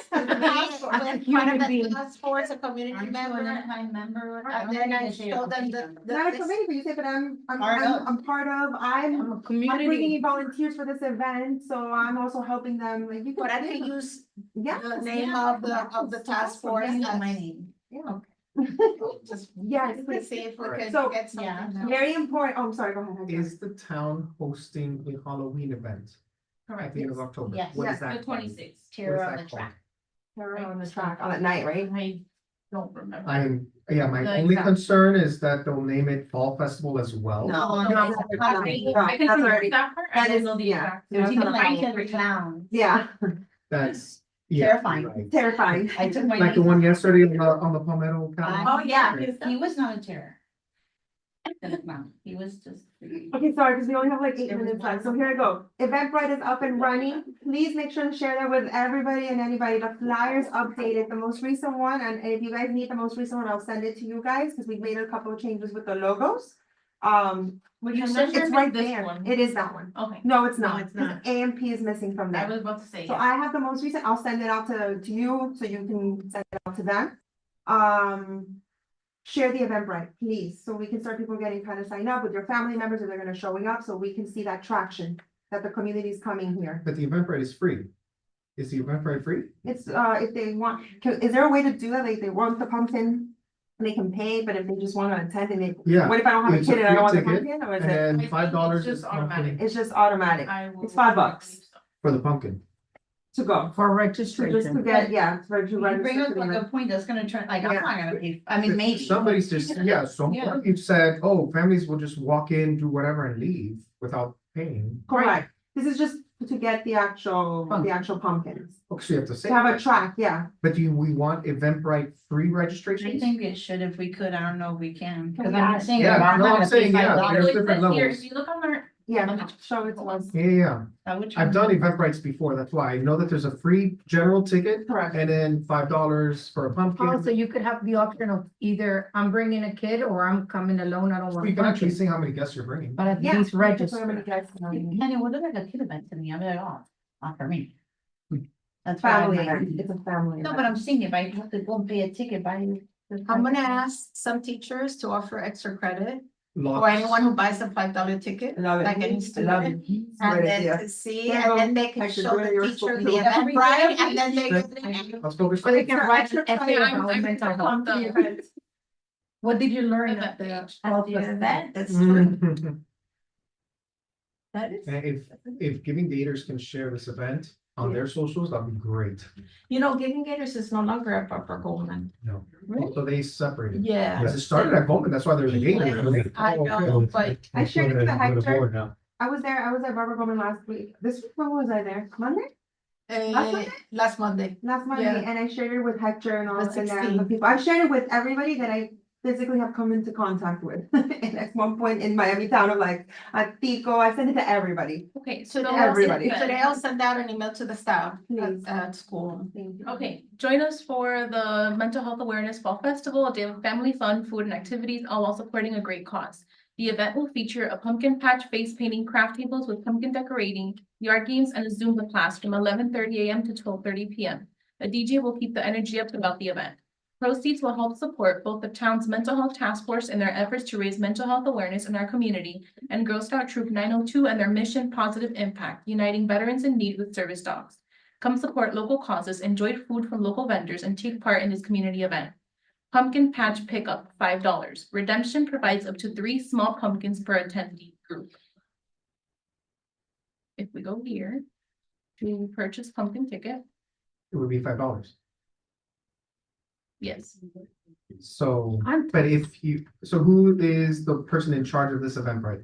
part of the task force, a community Aren't you an member? identified member? I And don't then think I they say show them official. Not a this- committee, but you say, but I'm Part of. part of, I'm I'm a bringing community. in volunteers for this event, so I'm also helping them, like, you But I can. can use Yeah. the name of the task force. Use as- my name. Yeah. Just Yes, to please. see if we Alright. So, can get something. yeah. else. Very important, oh, I'm sorry, go ahead. is the town hosting a Halloween event at Correct, the end of October? Yes. What Yes, is that? the called? 26th. Cheer What is on that the track. They're on the track, on at night, right? I don't remember. My The only exact- concern is that they'll name it Fall Festival as well. No, no, no, that's it's not- not. no, I can that's figure already- that part, that I is- don't know the yeah. exact. There's That's even not like a killer clowns. Yeah, That's, yeah. Terrifying. right. terrifying. I took my. Like the niece- one yesterday on the Palmetto County. Oh, yeah, Right. he was not a terror. No, he was just. Okay, sorry, because we only have like 8 There was minutes left, so one. here I go. Eventbrite is up and running. Please make sure to share that with everybody and anybody. The flyers updated, the most recent one, and if you guys need the most recent one, I'll send it to you guys, because we've made a couple of changes with the logos. Would you it's send it right this there. one? It is that one. Okay, No, it's not. it's not. AMP is missing from I there. was about to say, So yeah. I have the most recent, I'll send it out to you, so you can send it out to them. Share the Eventbrite, please, so we can start people getting kind of signed up with your family members, if they're gonna showing up, so we can see that traction, that the community is coming here. But the Eventbrite is free. Is the Eventbrite free? It's, if they want, is there a way to do that, like, they want the pumpkin, they can pay, but if they just wanna attend and they, Yeah, what if I don't have a It's a kid and I don't want the free ticket, pumpkin, or is and it, then think $5 it's is just automatic. pumpkin it's just automatic I will- It's $5. for the pumpkin. to go? For So registration. just to get, yeah, for to You bring register up to the a event. good point, that's gonna turn, like, I'm Yeah. not gonna pay, I mean, maybe. Somebody's just, yeah, so Yeah. you said, oh, families will just walk in, do whatever and leave without paying. Correct, this is just to get the actual pumpkins, Oh, so you have to say, to have a that. track, yeah. But do we want Eventbrite free I registration? think it should if we could, I don't know if we can. Can Cause we I'm not ask? saying. Yeah, I'm no, not I'm gonna saying, pay yeah, $5. there's So it different says here, levels. if you look on their, Yeah, show it to us. Yeah, I would. I've done Eventbrites before, that's why I know that there's a free general ticket Correct. and then $5 for a Also, pumpkin. you could have the option of either I'm bringing a kid or I'm coming alone, I don't want. You can actually pumpkin. see how many guests you're bringing. But at Yeah. least That's what I'm register. gonna guess. Kenny, what look like a kid event to me, I'm like, oh, not for me. That's why I'm Family like, event, it's a family no, event. but I'm saying if I have to go and pay a ticket, buy. I'm gonna ask some teachers to offer extra credit For anyone who buys a $5 ticket, Love it. like any I love student. it. And Great then idea. to see, There you and go. then they can Hector, show go to the your teacher school the too. event prior, and then they get the. Let's focus. But they can write extra an essay credit. about mental health. The What did you learn event at the? page. At the event, that's true. And That is. if Giving Gators can share this event on their socials, that'd be great. You know, Giving Gators is no longer a Papa Goldman. No. Really? So they separated. Yeah. Because it started at Goldman, that's why there's a Gator. Yes, I know, but I shared it with the Go to the Hector. board now. I was at Barbara Goldman last week. when was I there? Monday? last Monday. Last Monday, Yeah. and I shared it with Hector and all The of the 16. people. I shared it with everybody that I physically have come into contact with. And at one point in Miami town, I'm like, at Tico, I sent it to everybody. Okay, So so everybody. Today I'll send out an email to the staff Please. at school. Thank you. Okay, join us for the Mental Health Awareness Fall Festival, a day of family fun, food and activities, all while supporting a great cause. The event will feature a pumpkin patch face painting craft tables with pumpkin decorating, yard games, and a Zumba class from 11:30 a.m. to 12:30 p.m. A DJ will keep the energy up throughout the event. Proceeds will help support both the town's mental health task force in their efforts to raise mental health awareness in our community and Girl Scout Troop 902 and their mission Positive Impact, uniting veterans in need with service dogs. Come support local causes, enjoy food from local vendors, and take part in this community event. Pumpkin patch pickup, $5. Redemption provides up to 3 small pumpkins per attendee group. If we go here to purchase pumpkin ticket, It would be $5. yes. So, I'm but if you, so who is the person in charge of this event, right?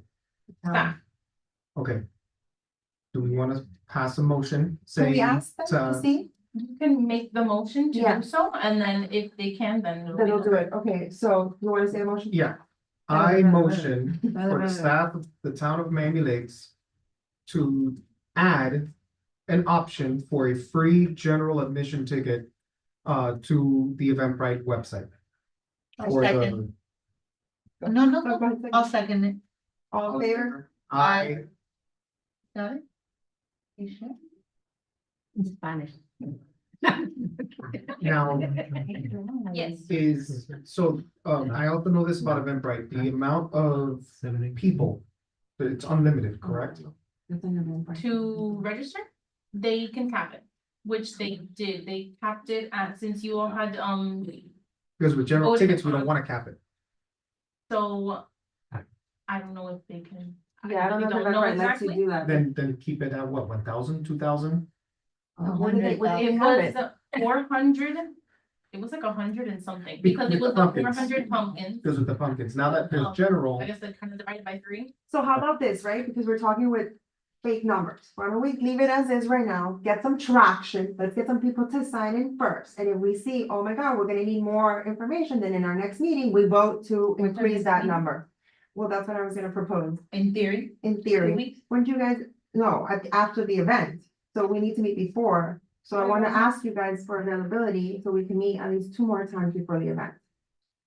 Staff. Okay. Do we want to pass a motion Can we saying, ask them to uh, see? You can make the motion to Yeah. do so, and then if they can, then. Then they'll do it. Okay, so you want to say a motion? yeah, I motion for the staff of the town of Miami Lakes to add an option for a free general admission ticket to the Eventbrite website. For the, No, I'll second it. All in favor? I, Got it? You sure? in Spanish. now, Yes. is, so, I also know this about Eventbrite, the amount of 70 people, it's unlimited, correct? To register, they can cap it, which they did. They capped it at, since you all had, Because with general Oh, tickets, we don't want to cap it. so. I don't know if they can. Yeah, I don't know if really Eventbrite lets you exactly. do that. Then keep it at what, 1,000, 2,000? What do they It have was 400, it was like 100 and something, Be- because it with was the the pumpkins. 400 pumpkins. Because with the pumpkins, now that there's Oh, general, I guess they kind of divided by 3. So how about this, right? Because we're talking with fake numbers. Why don't we leave it as is right now, get some traction, let's get some people to sign in first. And if we see, oh my God, we're gonna need more information, then in our next meeting, we vote to increase that number. Well, that's what I was gonna propose, In theory, in 2 theory. weeks. When do you guys, no, after the event, so we need to meet before. So I wanna ask you guys for availability, so we can meet at least 2 more times before the event.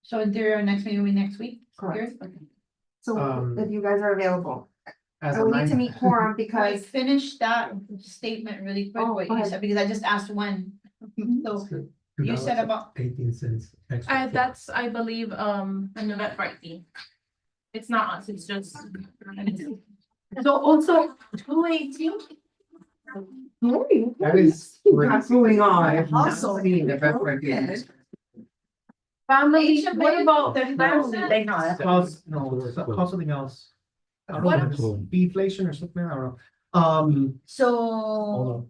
So in theory, our next meeting will be next week? Correct. Okay. So Um, if you guys are available, as and a we need to meet quorum Can I because, finish that statement really quick, Oh, what go you ahead. said, because I just asked when. So you said about, 18 cents. extra. That's, I believe, an Eventbrite fee. It's not us, it's just. So also 218. That is What's going I on? have not seen Eventbrite games. Family, HMA, what about the the family? house? They know. Cause, no, cause something else. I don't What know, else? Deflation or something, I don't know. so Hold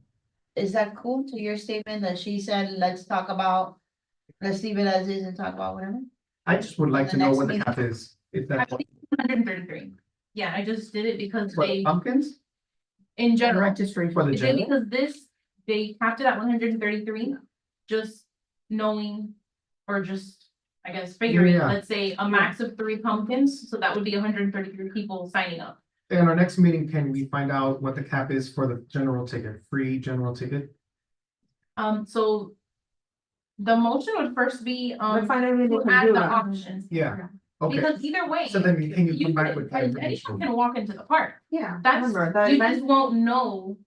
is that cool to your statement that she said, let's talk about, let's leave it as is and talk about whatever? I just would like The to know next what the meeting. cap is, if I that's believe 133. Yeah, I just did it because for the they, pumpkins, in general, Registration. for the they did general. because this, they capped it at 133, just knowing, or just, I guess, figuring, Yeah. let's say a max of 3 pumpkins, so that would be 133 people signing up. In our next meeting, can we find out what the cap is for the general ticket, free general ticket? So the motion would first be, Let's find out if they to can add do the that. options. Yeah, okay, Because either way. so then can you come back with that Anyone information? can walk into the park. Yeah. That's, remember, the you event- just won't know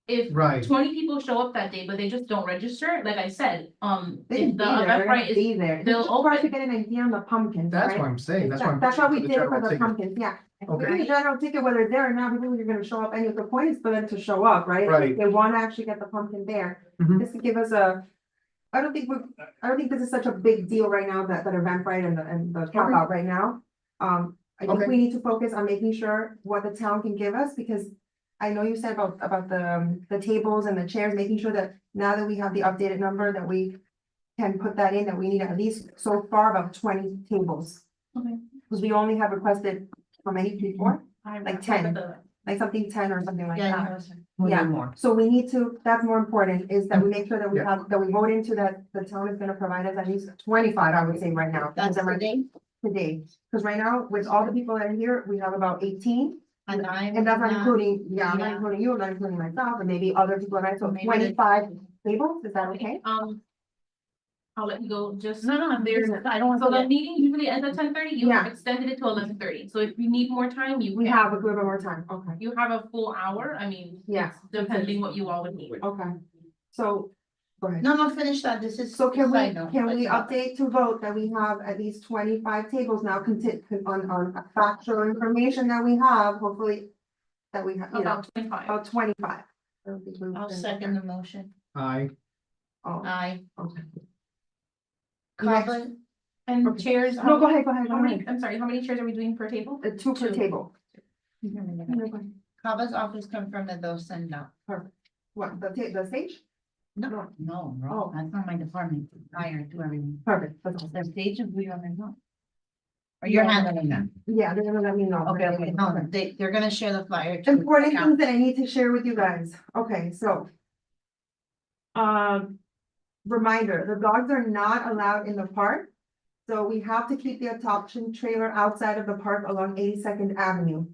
if Right, 20 people show up that day, but they just don't register, like I said, They can if be the there, they're Eventbrite gonna is, be there. they'll Just for us to open. get an idea on the pumpkins, that's right? what I'm saying, that's why I'm. That's why we pushing did it for general the ticket. pumpkins, yeah. Okay. We did the general ticket, whether it's there or not, people are gonna show up, and the point is for them to show up, right? Right. They wanna actually get the pumpkin there, Mhm. just to give us I don't think this is such a big deal right now, that Eventbrite and the camp Okay. out right now. I think Okay. we need to focus on making sure what the town can give us, because I know you said about the tables and the chairs, making sure that now that we have the updated number, that we can put that in, that we need at least so far about 20 tables. Okay. Because we only have requested how many before, like 10. like something 10 or something like that. Yeah. More. So we need to, that's more important, is that we make sure that we Yeah. have, that we vote into that the town is gonna provide us at least 25, I would say right now. That's Because the date. Today, because right now, with all the people that are here, we have about 18, And I'm. and that's not including, I'm not Yeah. including you, I'm not including myself, and maybe other people and I, so Maybe 25 tables, is that okay? I'll let you go, just. No, There's, I don't want so to. the meeting usually ends at 10:30, you Yeah. extended it to 11:30, so if you need more time, you We can. have a little bit more time, okay, You have a full hour, I mean. Yeah. it's Depending what you all would need. okay. So, go ahead. No, finish that. This is. So can we, side note. can we update to vote that we have at least 25 tables now on factual information that we have, hopefully. That we have, you know, About 25. about 25. I'll second the motion. Aye. Oh, Aye. okay. Cobbin, And Okay. chairs. No, go ahead, go How ahead. many, I'm sorry, how many chairs are we doing per table? 2 per Two. table. Cobbin's office confirmed that they'll send out. What, the stage? No, Oh. no, that's not my department. I do everything. Perfect, that's all. The stage of we don't know. Or you're handling that? Yeah, they're gonna let me know. Okay, no, they're gonna share the flyer. to Important the things that I need to share with you guys. Okay, so. Reminder, the dogs are not allowed in the park. So we have to keep the adoption trailer outside of the park along 82nd Avenue.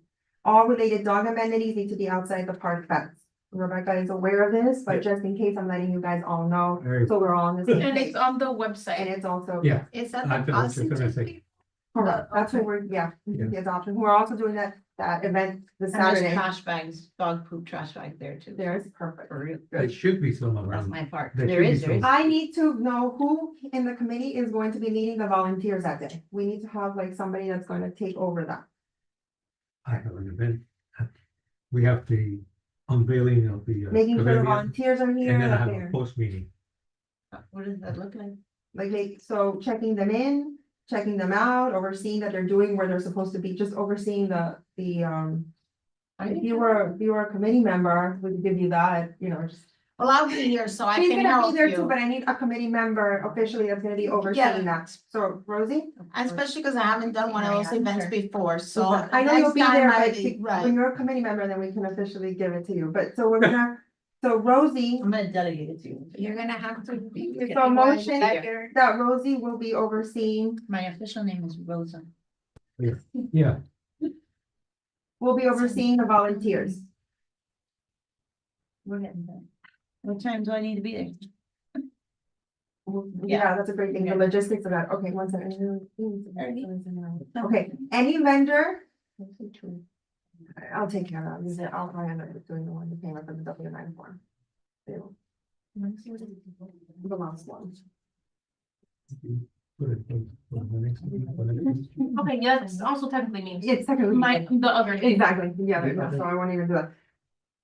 All related dog amenities need to be outside the park fence. Rebecca is aware of this, but just in case, I'm letting you guys all know, Very- so we're all on the same And page. it's on the And website. it's also. Yeah. Is that I the was just gonna say. Correct, that's what we're, yeah, Yeah. the adoption. We're also doing that event this And there's Saturday. trash bags, dog poop trash bag there too. There's perfect. For real. There should be some That's around. my part. There There should is, be there is. some. I need to know who in the committee is going to be leading the volunteers that day. We need to have like somebody that's going to take over that. I have an event. We have the unveiling of the. Making sure the pavilion, volunteers are here, And then I that have a they're, post meeting. What does that look like? so checking them in, checking them out, overseeing that they're doing where they're supposed to be, just overseeing if you were a committee member, we could give you that, just. Well, I'll be here, so I She's can gonna help be there too, you. but I need a committee member officially that's gonna be overseeing that. So Rosie? Especially because I haven't done one of those events before, so. I know you'll next be time there, I but be- when Right. you're a committee member, then we can officially give it to you. But so we're gonna, so Rosie, I'm gonna delegate it to you. You're gonna have to be. So motion- that Rosie will be overseeing, My official name is Rosa. Yeah, will be overseeing the volunteers. We're getting done. What time do I need to be there? Yeah, that's a great thing. The logistics of that. Okay, one second. Okay, any vendor, I'll take care of that. I'll probably end up doing the one, the payment for the W-9 form. The last one. put it for the next meeting, for the next meeting. Okay, yeah, that's also technically me. It's technically. The other. day. Exactly, yeah, yeah, so I won't even do that.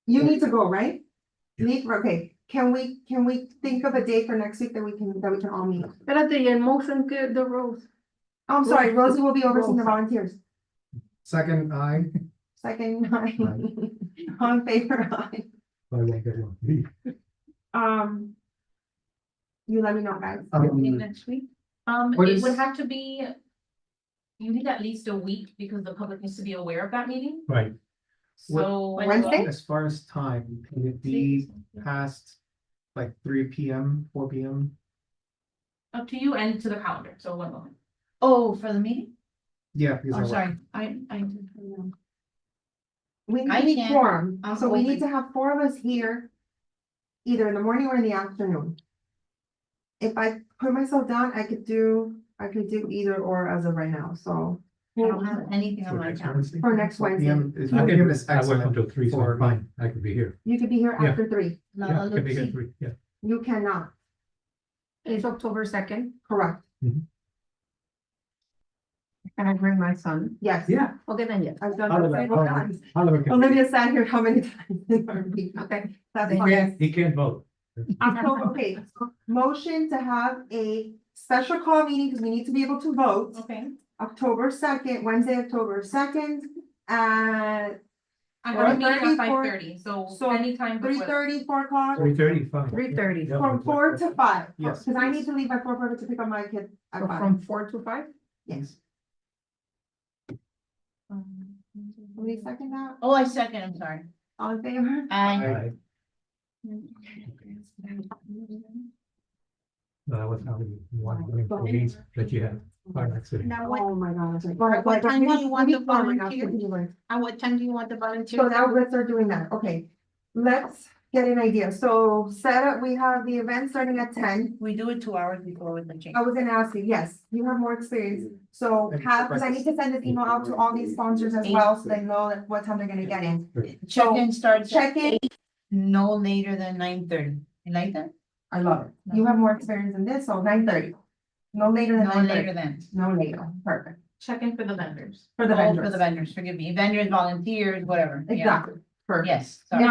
You need to go, right? Okay, can we think of a date for next week that we can all meet? Espérate, y el motion que the Rose. I'm sorry, Rosie will be overseeing the volunteers. Second, aye. Second, on favor, aye. I won't get one. You let me know, guys. Next week? What It is- would have to be. You need at least a week because the public needs to be aware of that meeting, Right, so. Wednesday? As far as time, can it be past like 3 PM, 4 PM? Up to you and to the calendar, so one moment. Oh, for the meeting? Yeah. because I I'm work. sorry, I. We I need can't. quorum, I'm so we need open. to have 4 of us here. Either in the morning or in the afternoon. If I put myself down, I could do either or as of right now, so. I don't have anything on For my next calendar. Wednesday? For next Wednesday. PM is, I PM is can, I work excellent. until 3, so for I'm fine, I could be here. You could be here Yeah. after 3. Yeah, I could be here at 3, yeah. You cannot, It's October 2nd. correct? Can I bring my son? Yes. Yeah. Okay, then yes. I've done Oliver, that several Oliver. times. Oliver can- Olivia sat here how many times in our meeting? Okay. That's He fine. can't, he can't vote. October, okay, so motion to have a special call meeting, because we need to be able to vote, Okay. October 2nd, Wednesday, October 2nd, at I have a meeting 4:30, at 5:30, so so anytime before. 3:30, 4 o'clock, 3:30, fine. 3:30. Yeah. from 4 to 5. Yes. Because I need to leave by 4:30 to pick up my kid at So 5. from 4 to 5? Yes. Will you second that? Oh, I second, I'm sorry. All in favor? I, No, that was how you wanted to police that you had. Fire accident. Now, what, Oh, my God. what time do you want to volunteer? volunteer? at what time do you want the volunteer? So now let's start doing that, okay. Let's get an idea, so set up, we have the event starting at 10. we do it 2 hours before with the change. I was gonna ask you, yes, you have more experience, so have, because I need to send this email out to all these sponsors as well, so they know that what time they're gonna get in. Check-in starts at Check-in, 8, no later than 9:30. You like that? I love it, you have more experience in this, so 9:30. No later than No 9:30. later than. No later, perfect, Check in for the vendors. for the Oh, For vendors. the vendors, forgive me, vendors, volunteers, whatever. Yeah. Exactly, perfect. Yes, sorry.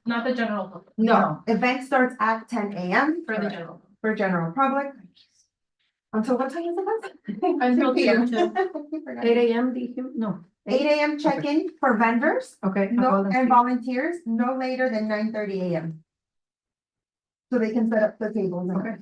Not the general public, No, event starts at 10 AM for the general. public. for general public. Until what time is it? Until 2 p.m. 8 AM, no. 8 AM check-in for vendors, Okay. no, and volunteers, no later than 9:30 AM. So they can set up the tables. and Okay.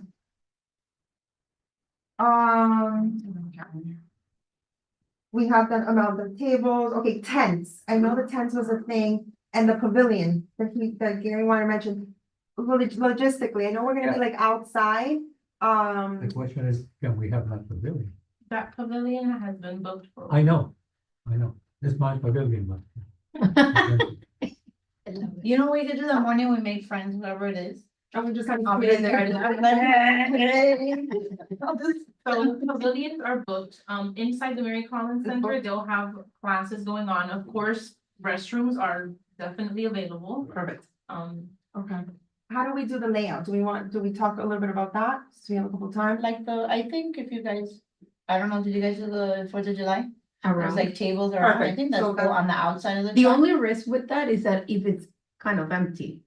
We have the amount of tables, okay, tents, I know the tents was a thing, and the pavilion, that Gary wanted to mention. Logistically, I know we're gonna be like outside, The question is, can we have that pavilion? That pavilion has been booked for. I know, this is my pavilion, but. You know, what we could do the morning, we make friends, whoever it is. I'm just kind I'll of. be in there. So pavilions are booked, inside the Mary Collins Center, they'll have classes going on, of course, restrooms are definitely available. Perfect, Okay. how do we do the layout, do we talk a little bit about that, so we have a couple times? Like I think if you guys, I don't know, did you guys do the 4th of July? There's Around. like tables around, I Perfect. think that's So cool on the outside of the. The truck. only risk with that is that if it's kind of empty.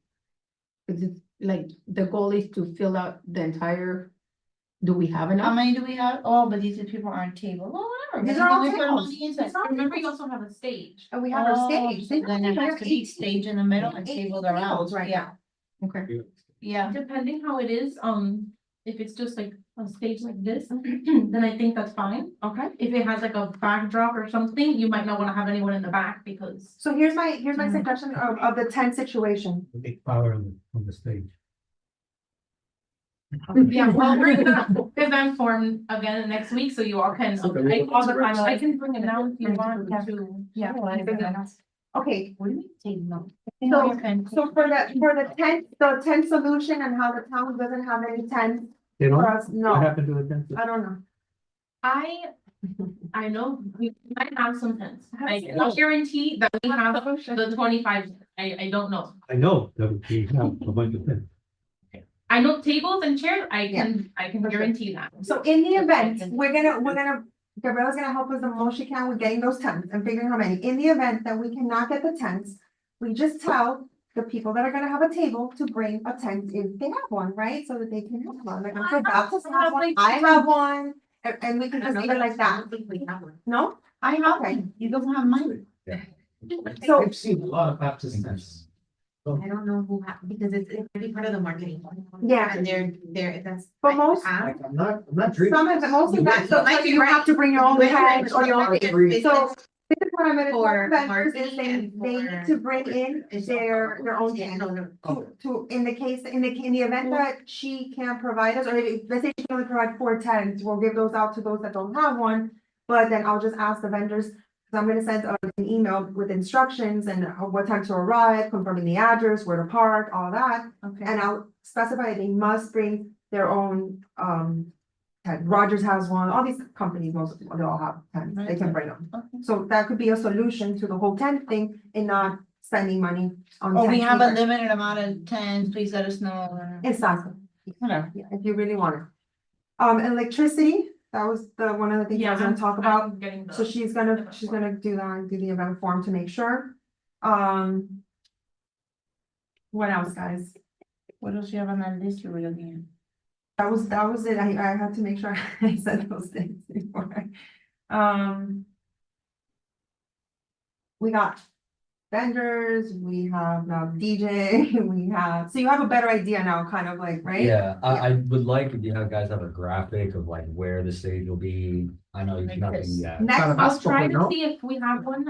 Because it's like, the goal is to fill out the entire, do we have How enough? many do we have? Oh, but these people aren't table, oh, whatever. These Then are all we put them on tables. the inside. These are all Remember, you also have a stage. And we have our Oh, stage. so Then it has to be stage in the middle and 18 tables around, tables right yeah, Okay. yeah. Depending how it is, if it's just like a stage like this, then I think that's fine. Okay, If it has like a backdrop or something, you might not wanna have anyone in the back because. so here's my suggestion of the tent situation. We need power on the stage. Yeah, well, we're gonna event form again next week, so you all can, I can bring it down if you want to, yeah. Okay, What do you mean table? So- so for the tent solution and how the town doesn't have any tents You know, for us, what no, happened to the tent? I don't know. I know we might have some tents. I don't guarantee that we have the 25. I don't know. I know that we have a bunch of tents. I know tables and chairs, I can guarantee that. So in the event, Gabriella's gonna help us the most she can with getting those tents and figuring how many. In the event that we cannot get the tents, we just tell the people that are gonna have a table to bring a tent if they have one, right? So that they can have one. Like, I'm about to have one, I have one, and we can just leave it like that. No? I have, Okay. one. You don't have mine. So, I've seen a lot of Baptist tents. I don't know who, because it's really part of the marketing. yeah, And that's. but most, Like, I'm not dreaming. some of the, most of that, so like you have to bring your own tent or your own. So this is what I'm gonna tell For vendors is marketing they and need for- to bring in their own tent. To, in the case, in the event that she can't provide us, or let's say she can only provide 4 tents, we'll give those out to those that don't have one. But then I'll just ask the vendors, because I'm gonna send an email with instructions and what time to arrive, confirming the address, where to park, all that. Okay. And I'll specify they must bring their own, tent. Rogers has one, all these companies, most, they all have tents, they can bring them. Okay. So that could be a solution to the whole tent thing and not spending money on. Or we tents have a either. limited amount of tents, please let us know. Exactly, Whatever. yeah, if you really want it. Electricity, that was the, one of the things I was gonna talk about. I'm getting the. So she's gonna do that, do the event form to make sure. What else, guys? What else you have on that list you were looking That was it. I had to make sure I said those things before. We got vendors, we have now DJ, we have, so you have a better idea now, kind of like, right? Yeah, I would like if you have guys have a graphic of like where the stage will be. I know Like nothing this. yet. Next, Kind of I'll basketball try court, to no? see if we have one,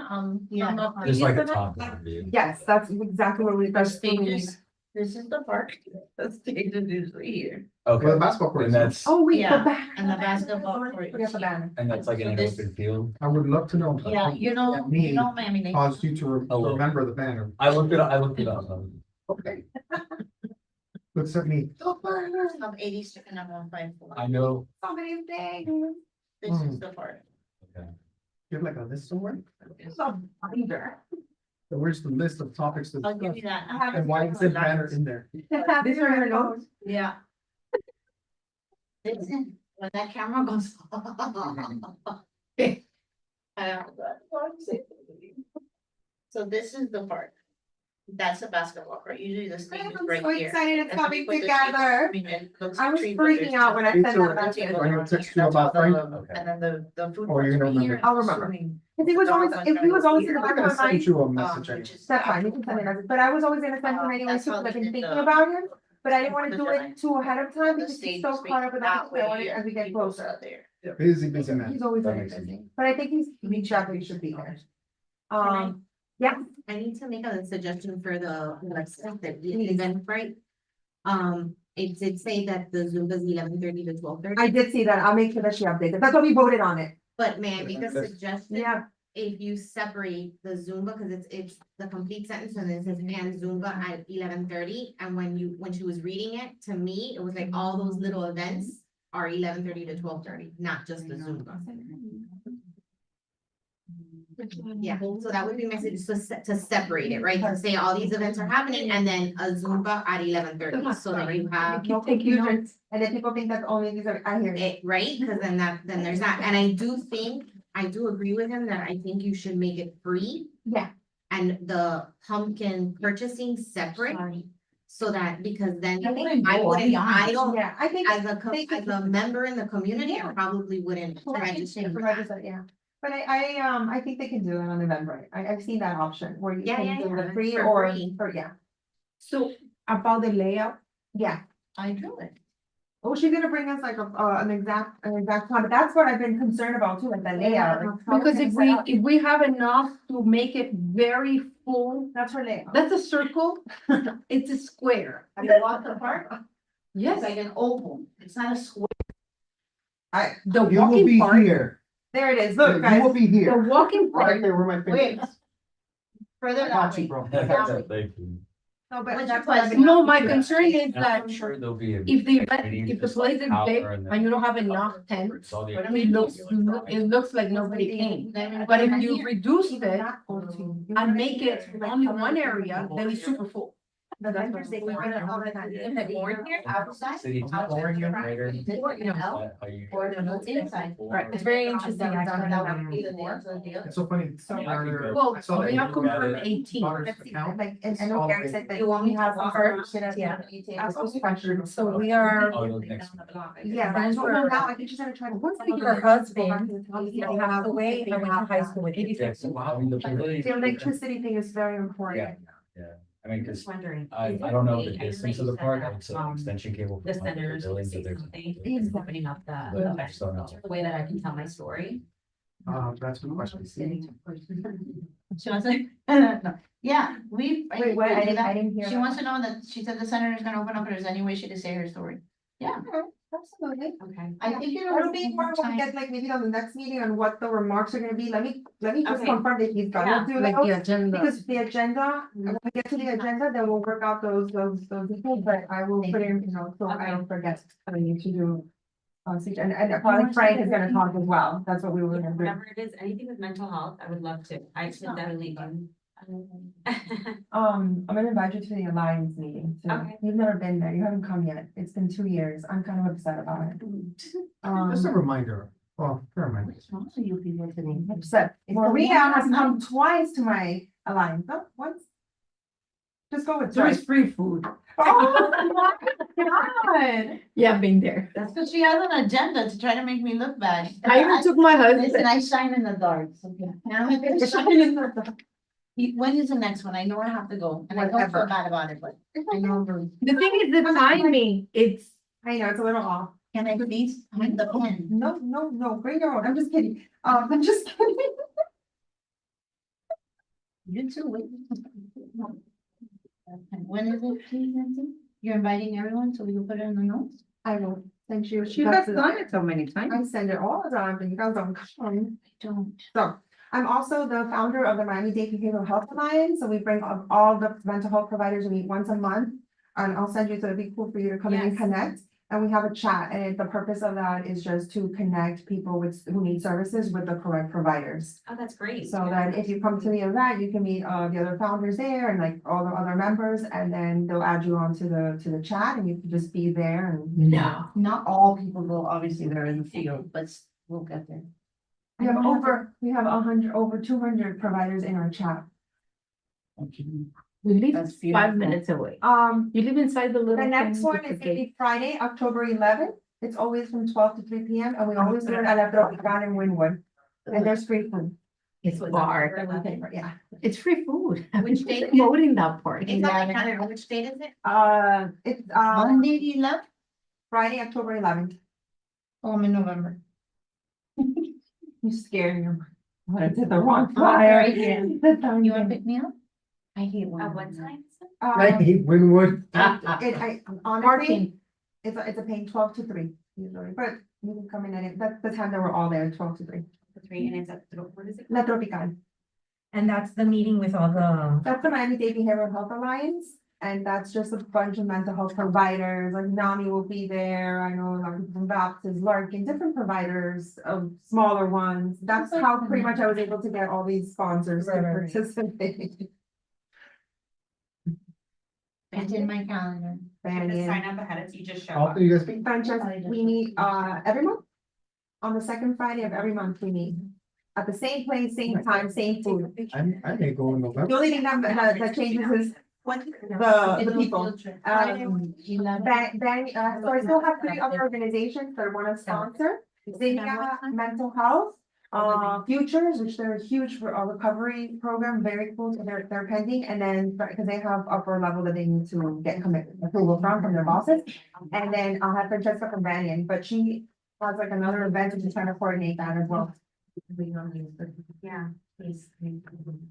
Yeah. on the Just like a previous top event. view. yes, that's exactly what we. at? that's what we need. This is the park, the stage is usually here. Well, the Okay, basketball court and is, that's, Oh, wait, Yeah, the banner. and the basketball court Forget is the here. banner. and that's like in So an this- open field. I would love to know. Yeah, you know, Miami, they. Caused you to A little. remember the banner. I looked it up. Okay. Looks at me. Of 80 sticking up on 5 I know, Somebody's day. This is the park. You have like a list somewhere? It's a binder. So where's the list of topics to I'll give discuss? you that. And why is it banner in there? These are her notes. Yeah. Listen, when that camera goes. So this is the park. That's the basketball court. Usually the stage is I'm right so here. excited it's And then coming we put the together. tree- it looks I was tree, but there's freaking out when I Me said too. that last two- year. I'm gonna text you That's about all Frank. the- And then the food. Oh, you're court's gonna right here. remember. I'll remember. Assuming If he was always, if he was always in the I'm back gonna of my send mind, you a message. anyway. which is- that's fine, you can send me that, but I was always gonna send him anyway, That's too, how because I've they been did thinking the- about him. But I didn't wanna the do design. it too ahead of time The because stage he's so is caught up with that everything, I want way, it as we get people closer. are there. Busy man. He's always That very makes sense. busy, but I think he's exactly should be there. Yeah, I need to make a suggestion for the website that we Please. Eventbrite. It did say that the Zoom is 11:30 to 12:30. I did see that, I'll make sure that she updated, that's why we voted on it, But may I make a That's- suggestion? yeah. If you separate the Zumba, because it's the complete sentence and it says and Zumba at 11:30. And when she was reading it, to me, it was like all those little events are 11:30 to 12:30, not just the Zumba. Yeah, so that would be my message, to separate it, right? To say all these events are happening and then a Zumba at 11:30, so that you have No confusion, and then people think that only these are, I hear it. it, right? Because then there's that, and I do agree with him that I think you should make it free. Yeah. And the pumpkin purchasing separate, so that, because then I wouldn't I go, I'll wouldn't, be I honest. don't, Yeah, I think. as a member in the community, I probably wouldn't I register. think- Yeah, but I think they can do it on Eventbrite, I've seen that option where you Yeah, can yeah, do yeah, the free for or, free. yeah, So about the layout, yeah. I drew it. Oh, she's gonna bring us like an exact plan, but that's what I've been concerned about too, like the layout. like, how because we're if gonna set we, up. if we have enough to make it very full, That's her layout. that's a circle, it's a square. Have you walked the park? It's Yes, like an oval. It's not a square. the You will walking be part, here. There it is, You look, will guys, be the here. walking Right part, there where my Wait. finger is. Further I that got you, way. bro. Thank you. no, but What's that's your what I've been. no, my asking you. concern is And that I'm sure there'll be. a- if the like, event, meeting if the just like place is power big and and you don't have the- enough tents, it's all the- it looks like nobody came. But if you reduce it and make it only one area, then it's super full. The vendors, they can run it all the time. In the board here, outside. City. outside, Later. Or, you know, Are you- or the inside. Right, It's very interesting. I thought that would be the It's so funny. Earlier, Well, I saw that we have you confirmed added 18. daughter's Let's see, account. like, and I know Gary said that. You want me to have talk her, first? she has Yeah. ask those questions. So we are, Oh, next one. Yeah, Friends but were- now I think she's gonna try to. Once put we some get of her the- husband, Yeah, passed away, I went to high school with 86. Yeah, so I mean, the pavilion- The electricity thing is very important. I mean, cause Just wondering. I is it don't know okay? the I distance know of the you said park, that, it's an extension cable. The from, like, senators would pavilion, say so there's- something, Exactly. opening up the But I event, just don't know. the way that I can tell my story. That's a good question. She wants to, no, yeah, we. Wait, what? I didn't hear. She that. wants to know that, she said the senator is gonna open up, if there's any way she could say her story. Yeah, Absolutely. Okay. I think It'll be more when we get like maybe on the next meeting on what the remarks are gonna be. Let me just Okay. confirm that he's gonna do like the those. agenda. Because the agenda, when we get to the agenda, then we'll work out those details, but I will put in, so I don't forget. I need to do And probably Frank is gonna talk as well, that's what we were gonna do. Whatever it is, anything with mental health, I would love to. I should definitely do. I'm gonna invite you to the Alliance meeting, too. Okay. You've never been there, you haven't come yet, it's been 2 years, I'm kind of upset about it. Just a reminder, well, a reminder. You people today. Upset, Maria has come twice to my Alliance, no, once. Just go with There is twice. free food. Oh, my God. Yeah, I've been there. That's because she has an agenda to try to make me look bad. I even took my Listen, husband. I shine in the dark, so yeah. I'm gonna shine in the dark. When is the next one? I know I have to go, and I don't Whatever. feel bad about it, but I know I'm going. The thing is the timing, it's, I know, it's a little off. Can I please? I need the pen. No, bring your own, I'm just kidding, I'm just kidding. You too, wait. When is it, please, Nancy? You're inviting everyone, so we can put it in the notes? I will send you. she has done it so many times. I send it all the time, but you guys don't come. Don't. So, I'm also the founder of the Miami-Dade Behavioral Health Alliance, so we bring all the mental health providers, we meet once a month. And I'll send you, so it'd be cool for you to come in and Yes. connect, and we have a chat, and the purpose of that is just to connect people who need services with the correct providers. Oh, that's great. So that if you come to the event, you can meet the other founders there and like all the other members, and then they'll add you on to the chat, and you can just be there and. No. Not all people go, obviously, they're in the field, but we'll get there. We have over 200 providers in our chat. We live That's beautiful. 5 minutes away. You You live inside the little. The next thing one with is the gonna gate. be Friday, October 11th. It's always from 12 to 3 p.m. and we always do it at La Tropicana in Wynwood. And there's free food. It's far. that we pay for, yeah. It's free food. Which date? Promoting that part. It's on my calendar, which date is it? It's Monday, the 11th? Friday, October 11th. Oh, I'm in November. You scared me. I did the wrong Oh, flyer. right, yeah. The time You wanna thing. pick me up? I hate one. At what time? I hate Winwood. Honestly, Parking. it's a paying 12 to 3 usually, but you can come in at it. That's the time that we're all there, 12 to 3. The three, and it's at, what is it? La Tropical. And that's the meeting with all the. That's the Miami-Dade Behavioral Health Alliance, and that's just a bunch of mental health providers, like NAMI will be there, I know like from Baptist, Larkin, different providers of smaller ones. That's how pretty much I was able to get all these sponsors to Right, right, right. participate. It's in my calendar. Fanny Sign and up ahead of you just show How up. do you guys speak? Francesca, we meet every month. On the second Friday of every month, we meet at the same place, same time, same food. I may go in The November. only thing that changes is the people. So I still have 3 other organizations that want to sponsor. Zinnia Mental Health, Futures, which they're huge for a recovery program, very cool, so they're pending, and then, because they have upper level that they need to get approval from their bosses. And then I'll have Francesca from Banyan, but she has like another event, and she's trying to coordinate that as well. Yeah, please.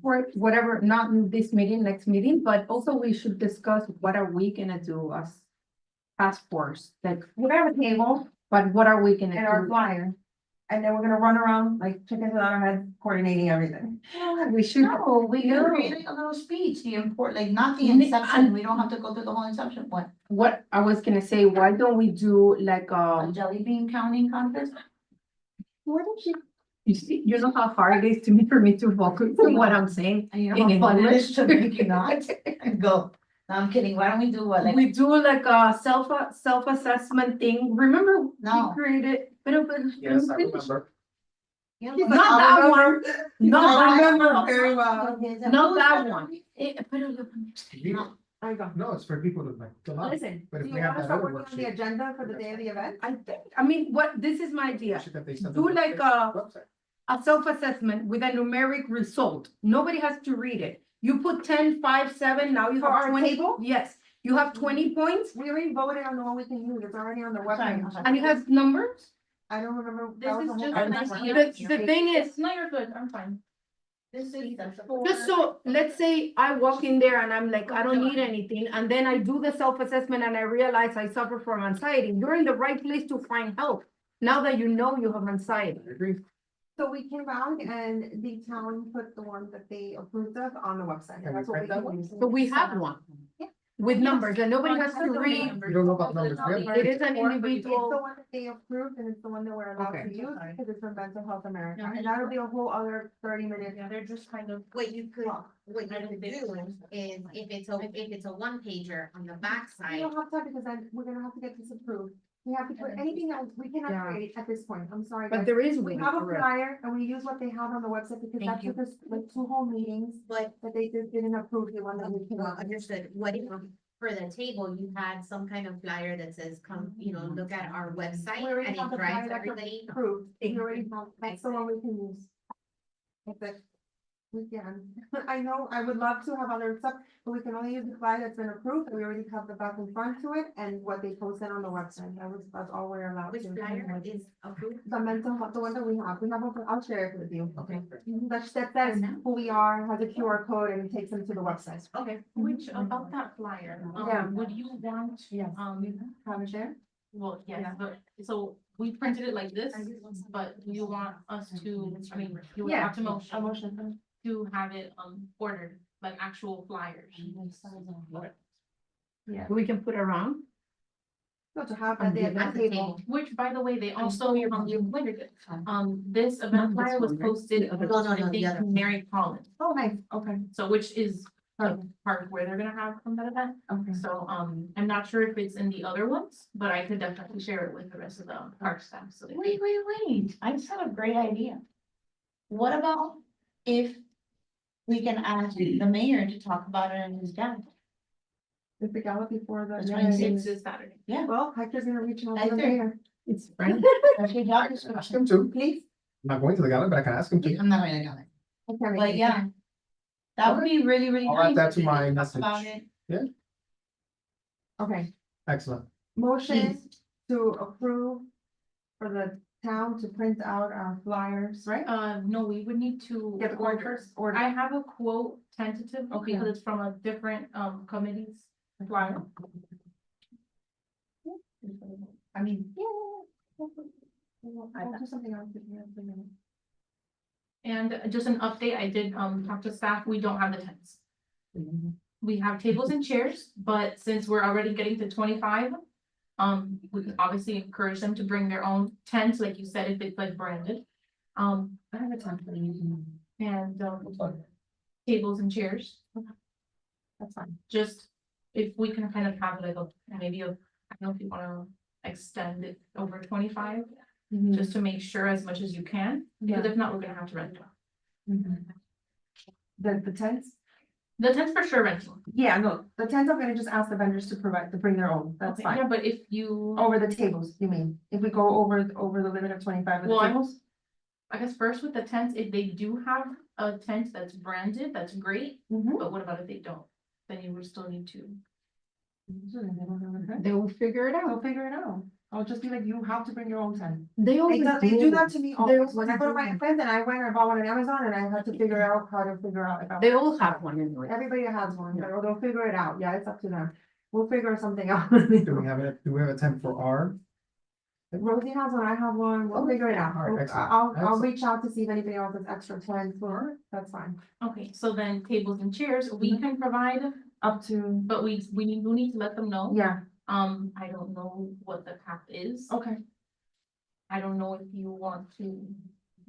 For whatever, not in this meeting, next meeting, but also we should discuss what are we gonna do as task force, like, We're gonna have a table but what are we gonna and our do? flyer. And then we're gonna run around like chickens without our heads, coordinating everything. We should. No, we No. create a little speech, the import, like not the And- inception, we don't have to go through the whole inception, What I was gonna say, why don't we do like, a jelly bean counting contest? What did she? you see, you know how hard it is to me for me to focus on what I'm saying? And you In know how fun it is English. to make you not, and go, no, I'm kidding, why don't we do what, like, We do like a self-assessment thing, remember? we No. Created, but. Yes, I remember. you Not know, that one, not I that remember one. very well. Not that one. I go. No, it's for people to like. fill out. Listen, But do if you we have wanna that start other working on the worksheet- agenda for the day of the event? I mean, this is my idea. Should they send Do them like to a- the website? A self-assessment with a numeric result. Nobody has to read it. You put 10, 5, 7, now you For have our 20. table? Yes, you have 20 points We already voted on the one we can use, it's already on the website. and it has numbers. I don't remember. This that was is the whole just thing. an idea. The thing is, No, you're good, I'm fine. This is just so, let's say I walk in there and I'm like, I don't need anything, and then I do the self-assessment and I realize I suffer from anxiety. You're in the right place to find help. Now that you know you have anxiety. I agree. So we came back and the town put the one that they approved of on the website. Can we That's what print that can one? use. So we have one. with numbers, and nobody has to read. You don't know about numbers, yeah. It is an It's the individual. one that they approved and it's the one that we're allowed to Okay. use because it's from Mental Health America. Yeah. And that'll be a whole other 30 minutes. Yeah, they're just kind of. What you could, what you I don't could think do so. is, if it's a one pager on the We backside. don't have time because then we're gonna have to get this approved. We have to put anything else, we cannot Yeah. create at this point. I'm sorry. But guys. there is We one. have a correct. flyer and we use what they have on the website because Thank that took us like 2 whole meetings But that they just didn't approve the one that we came well, up with. understood, what if for the table, you had some kind of flyer that says, come, look at our website We already and have it the flyer drives that's everybody. approved. We already have, that's the one we can use. That's it. We can. I know, I would love to have other stuff, but we can only use the flyer that's been approved. We already have the back and front to it and what they posted on the website. That's all we're allowed Which to. flyer is approved? The mental health, the one that we have, I'll share it with you. Okay. That says who we are, has a QR code and it takes them to the website. Okay. Which about that flyer, Yeah. would you want, Yes. have a share? well, yes, but, so we printed it like this, but do you want us to, I mean, you would have to A motion motion. to have it, ordered, like actual flyers. Yeah, We can put around. so to have that there at the table. Which, by the way, they also, this event flyer was posted, No, I the think, other. Mary Collins, Oh, nice, okay, so which is the part where they're gonna have from that event. okay. So, I'm not sure if it's in the other ones, but I could definitely share it with the rest of the park staff, so. they- Wait, I just have a great idea. What about if we can ask the mayor to talk about it in his gala? Is the gala before the? The yeah, 26th. It's this Saturday. Well, Hector's gonna reach out to the Hector. mayor. It's friendly. That's your job Ask description. him to, Please. I'm not going to the gala, but I can ask him to. I'm not going to gala, Okay, but yeah. That would be really, really I'll nice. add that if to we my could talk message. about it. Okay, Excellent. motion to approve for the town to print out our flyers, right? No, we would need to. Get the quote order. first, order. I have a quote tentative, Okay. because it's from a different, committee's flyer. I mean, I'll do something else if you have a minute. And just an update, I did, talk to staff, we don't have the tents. We have tables and chairs, but since we're already getting to 25, we can obviously encourage them to bring their own tents, like you said, if it's like branded. I have a tent for you. And, tables and chairs, That's fine. just if we can kind of have like a, maybe a, I don't know if you wanna extend it over 25, just to make sure as much as you can, because if not, we're gonna have to rent one. The tents? The tents for sure rental. Yeah, no, the tents, I'm gonna just ask the vendors to bring their own, that's Okay, fine. yeah, but if you, Over the tables, you mean, if we go over the limit of 25 with the Well, tables? I guess first with the tents, if they do have a tent that's branded, that's great, Mhm. but what about if they don't? Then you would still need to. They will figure it I'll out. figure it out. I'll just be like, you have to bring your own tent. They always They do that to me They always. When I go to always my do. friends and I went and bought one on Amazon and I had to figure out how to figure out. if I- They all have one anyway. Everybody has one, or they'll figure it out. Yeah, it's up to them. We'll figure something out. Do we have a tent for our? Rosie has one, I have one. We'll Okay. figure it out. All right, excellent. I'll Excellent. reach out to see if anybody else has extra tents for, that's fine. Okay, so then tables and chairs, we can provide, Up to, but we need to let them know. yeah, I don't know what the cap is. okay. I don't know if you want to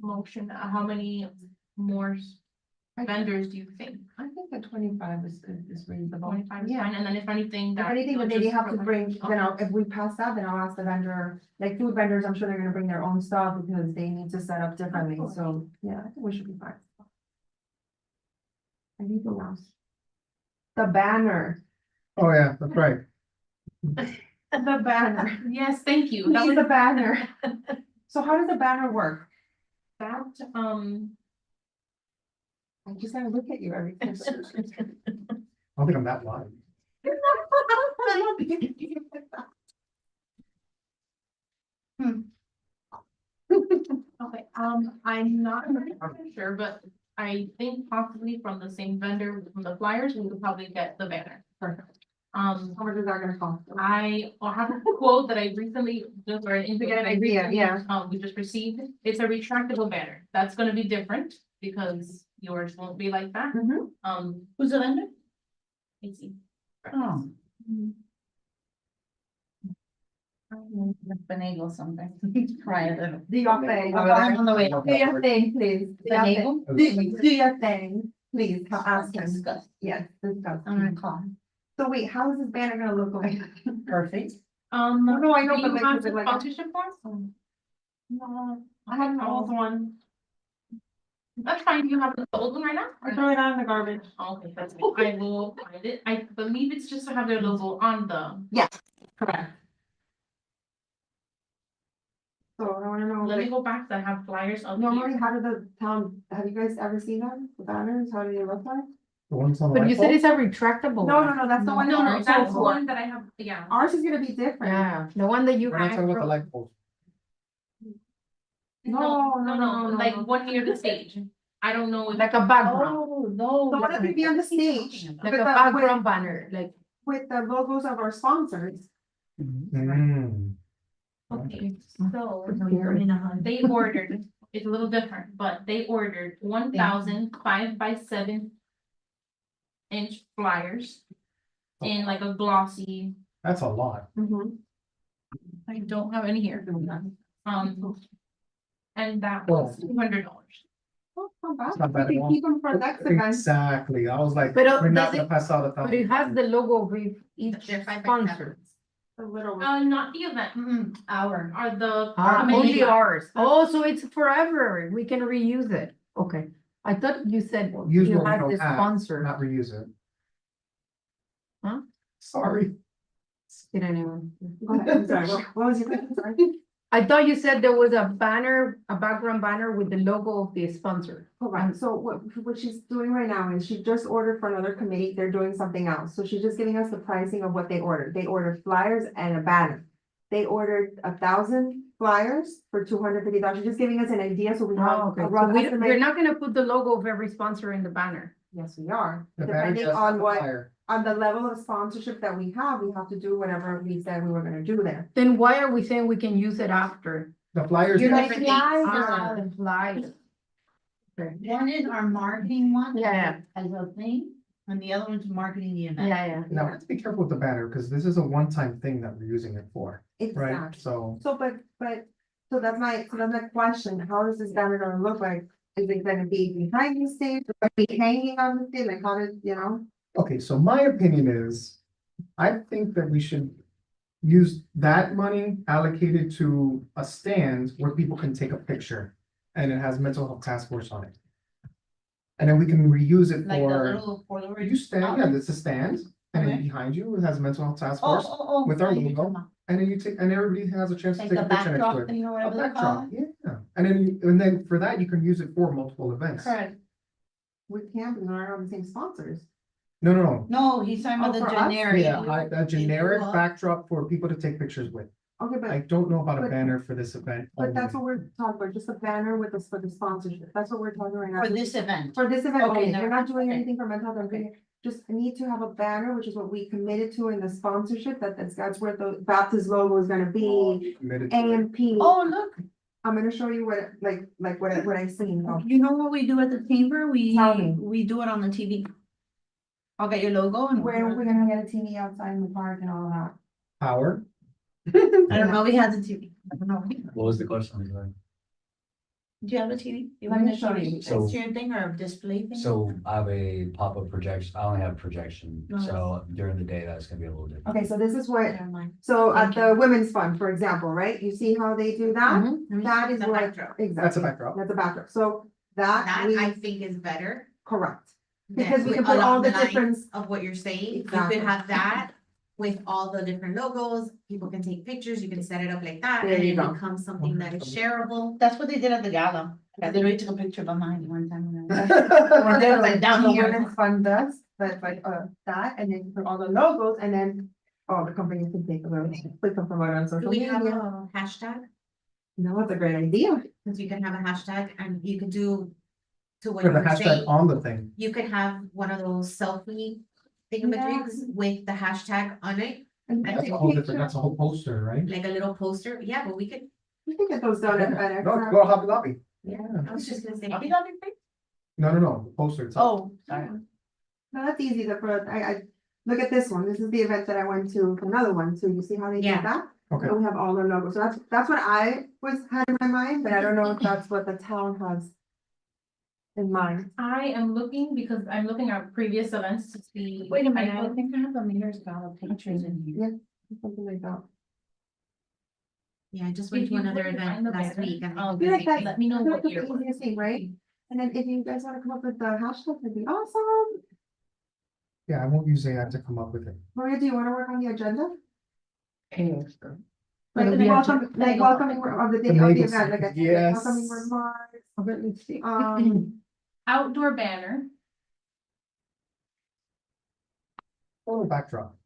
motion, how many more vendors do you think? I think the 25 is reasonable. 25 is Yeah. fine, and then if anything If that. anything that you'll they just have to provide- bring, then if we pass that, then I'll ask the vendor, like food vendors, I'm sure they're gonna bring their own stuff because they need to set up differently, so, yeah, I think we should be fine. Anything else? The banner, Oh, yeah, that's right. the banner, Yes, thank you. we That need was the banner. So how does the banner work? that, I just gotta look at you every. I don't think I'm that live. okay, I'm not 100% sure, but I think possibly from the same vendor, from the flyers, we could probably get the banner. Perfect. How much is that gonna cost? I have a quote that I recently just, or To get an idea, yeah. we just received. It's a retractable banner. That's gonna be different because yours won't be like that. Mhm. Um, who's the vendor? let's see. Oh, Finagle something. Try a little. Do your thing. I'll call him on the way. Do your thing, please. Do your thing. Do your thing, please. Ask him. Discuss. Yes, discuss. I'm gonna call him. So wait, how is this banner gonna look like? Perfect. No, I know, do but you like, have is the it like? sponsorship form? No, I have an old one. That's fine, you have the old one right now? I throw it out in the garbage. Okay, that's fine. I will find it. I believe it's just to have their logo on the. Yes, correct. So I wanna know, Let me like, go back, 'cause I have flyers of. normally, how did the town, have you guys ever seen them, the banners, how do they look like? The ones on the But light you said bulb? it's a retractable. No, one. no, no, that's the No, one. No, that no, we're that's going the for. one that I have, yeah. Ours is gonna be different. Yeah, the one that you We're not talking about the had. light bulb. No, Like no. one near the stage. I don't know. if- Like a background, Oh, no. The one that would be on the stage. like With a the- background banner, like. With the logos of our sponsors. Mm. Okay, so Scary. they ordered, it's a little different, but they ordered 1,000 5x7-inch flyers. In like a glossy, That's a lot. I don't have any here. And that Well- was $200. Oh, not bad. It's not bad We at can all. keep them for next event. Exactly, I was like, But, we're not does gonna it- pass out a But it thousand. has the logo of each They're 5x7. sponsor. A little. Not the event, Hour. are the. Only committee. ours. Oh, so it's forever. We can reuse it. Okay. I thought you said Use you what we had don't the have, sponsor. Not reuse it. Huh? Sorry. Did anyone? Go ahead, I'm sorry, what was your question, sorry? I thought you said there was a banner, a background banner with the logo of the sponsor. Correct, so what she's doing right now is she just ordered for another committee, they're doing something else, so she's just giving us the pricing of what they ordered, they ordered flyers and a banner. They ordered 1,000 flyers for $250, she's just giving us an idea, so we have Oh, okay. a So rough we're estimate. not gonna put the logo of every sponsor in the banner. Yes, we are, The banner depending just on the what, flyer. on the level of sponsorship that we have to do whatever we said we were gonna do there. Then why are we saying we can use it after? The flyers. You're like different flyers. Ah, the flyers. Okay. One is our marketing one. Yeah. As a thing, and the other one's marketing the event. Yeah. Now, let's be careful with the banner, because this is a one-time thing that we're using it for, right? Exactly. So, So, so that's my question, how is this banner gonna look like? Is it gonna be behind the stage, or be hanging on the stage, like how did, you know? okay, so my opinion is, I think that we should use that money allocated to a stand where people can take a picture, and it has mental health task force on it. And then we can reuse it Like the for, little Polaroid. you stand, yeah, it's a stand, and then Okay. behind you, it has mental health task Oh, force. oh, oh. with our I know logo, you're talking And then you take, and everybody has a chance to about. take Like a the picture next to backdrop it. thing or A whatever they call backdrop, it. yeah, and then for that, you can use it for multiple events. Correct. We can't, because we're on the same sponsors. No, no, no, No, he's talking about Oh, the for us? generic. yeah, a generic Well- backdrop for people to take pictures with. Okay, I but, don't know about a but- banner for this event. but that's only. what we're talking about, just a banner with us for the sponsorship, that's what we're talking right now. For this event. For this event, Okay, only. no, We're not doing okay. anything for mental health, we just need to have a banner, which is what we committed to in the sponsorship, that's where the Baptist logo is gonna be. Committed to it. AMP, Oh, look, I'm gonna show you what, like what I seen, though. you know what we do at the chamber? Tell me. We do it on the TV. I'll get your logo and. Where are we gonna get a TV outside in the park and all that? Power, I don't know, we have the TV. I don't know. What was the question? Sorry. Do you have a TV? You Let want me a show TV? you. So- Exterior thing or a display thing? So I have a pop-up projection. I only have projection, Nice. so during the day, that's gonna be a little different. Okay, so this is what, Never mind. so at Thank the Women's Fund, for example, right, you see how they do that? Mhm. That is The what, backdrop. exactly. that's a backdrop. That's a backdrop, so that That we, I think is better. correct, than because we with- can put all along the lines different, Of what you're saying, you Exactly. could have that with all the different logos, people can take pictures, you can set it up like that, There and you it go. becomes something that is shareable. That's what they did at the gala. Yeah, they really took a picture behind one time. when I was- or They were like down the here. Women's Fund does, but like, that, and then put all the logos, and then all the companies can take those, click them, promote on Do social we have media. a hashtag? No, that's a great idea. Cause you can have a hashtag and you could do. To what For you the were hashtag saying, on the thing. you could have one of those selfie thingamajigs with the hashtag on it, And That's That's take a whole pictures. different, that's a whole poster, right? like a little poster, yeah, but we could, You can get those done at FedEx. No, go to Hobby Lobby. yeah, I was just gonna say. Are we not in free? No, the poster itself. Oh, sorry. No, that's easy, the, I look at this one. This is the event that I went to, another one. So you see how they did Yeah. that? Okay. And we have all the logos. So that's what I had in my mind, but I don't know if that's what the town has in mind. I am looking because I'm looking at previous events to see. Wait a minute, I I think I have the mayor's ballot pictures in here. Something like that. Yeah, I just If went to you another wouldn't mind event the last banner, week and. I'll feel like that's- let me know I feel what like year. that's it the was. easiest thing, right? And then if you guys wanna come up with the hashtag, that'd be awesome. Yeah, I won't use AI to come up with it. Maria, do you wanna work on the agenda? Like Like the welcome, like welcoming of the day of the Legal event, like a yes. welcoming remarks, Let's see. Outdoor banner, Or backdrop.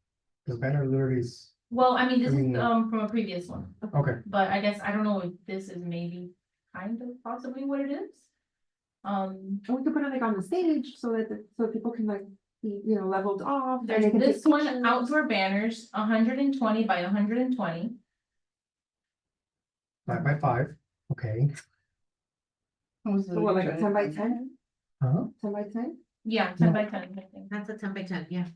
Because banner literally is, well, I mean, this I is mean, from a previous one, okay, but I guess I don't know if this is maybe kind of possibly what it is. and we could put it like on the stage so that, so people can like be, you know, leveled off. and they There's can take this one, pictures. outdoor banners, 120 by 120. 5x5, okay. So what, like a 10 by 10? Huh? 10 by 10? Yeah, 10 by 10, I think. That's a 10 by 10, yeah.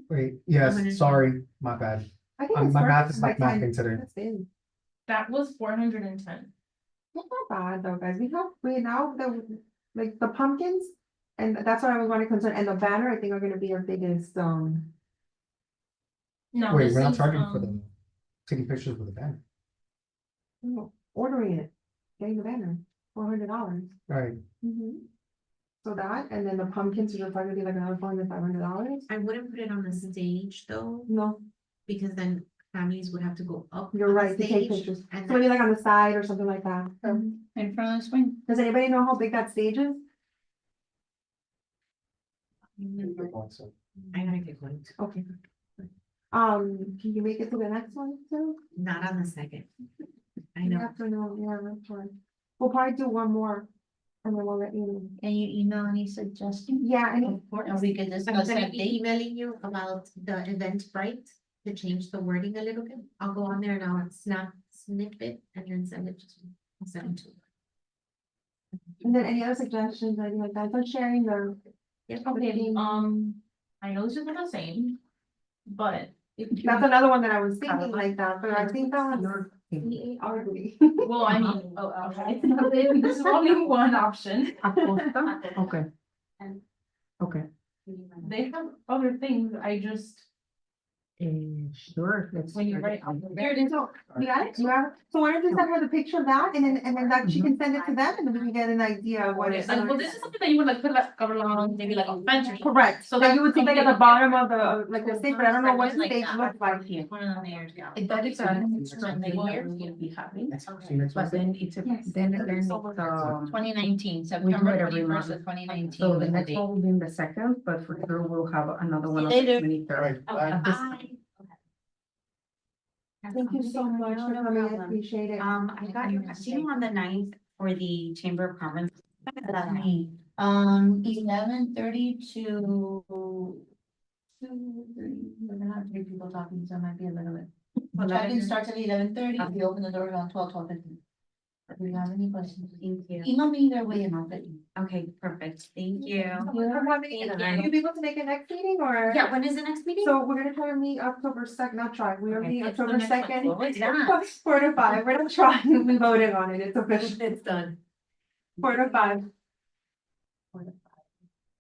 Wait, yes, 120. sorry, my bad. I think My it's math perfect, is 10 by not 10. mathing today. That's big. That was 410. Not that bad though, guys. We now the, like the pumpkins, and that's what I was going to concern, and the banner, I think are gonna be our biggest, No, Wait, this we're not is, charging for the, taking pictures with the banner. ordering it, getting the banner, $400. Right, So that, and then the pumpkins are probably be like another $400-500. I wouldn't put it on the stage though, No, because then families would have to go up. you're on the right, to take stage, pictures. And So maybe like on the side or something like that. In front of the swing. Does anybody know how big that stage is? so. I gotta get one, Okay. Can you make it to the next one too? not on the second. I You know, have to know, yeah, that's fine. We'll probably do one more. And then we'll let you know. Can you email any suggestions? Yeah, and And we can I'm discuss gonna that be date. emailing you about the Eventbrite to change the wording a little bit. I'll go on there and I'll snip it and then send it to you. I'll send it to you. and then any other suggestions, anything like that, for sharing the. Okay, I know this isn't the same, but if you, That's another one that I was thinking like that, but I think that one's ugly. well, I mean, okay, this is only one option. Okay. Okay, They have other things, I just, sure, let's. when you write. Here it is, so, you got it, you have, it? So why don't you send her the picture of that, and then that she can send it to them, and then we can get an idea of what it is. Like, well, this is something that you would like put like cover along, maybe like a fence or something. Correct, so So that that's you would see like at the something- bottom of the, like the stage, but I don't know what the stage looks like. One of the mayors, yeah. That is a, something that we will be having, but then it's a, then it's, 2019, We do September it every 21st month. of 2019. so the was the next date. one will be in the second, but for sure we'll have another one on the Later. 23rd. Alright, Bye. Thank you so much for No coming, I problem. appreciate it. I got you, I see you on the 9th for the Chamber of Commerce. 11:30 to 2:30, we're gonna have 3 people talking, so it might be a little bit. Check-in starts at 11:30, we open the door around 12:50. If you have any questions, Thank you. email me either way and I'll let you. Okay, perfect. Thank you. For having, Thank you be able to make a next meeting, or? Yeah, when is the next meeting? So we're gonna try to meet October 2nd, not try, we are Okay, meeting it's the October next one. 2nd. What was that? 4 to 5, we're not trying, we voted on it, it's official, It's done. 4 to 5.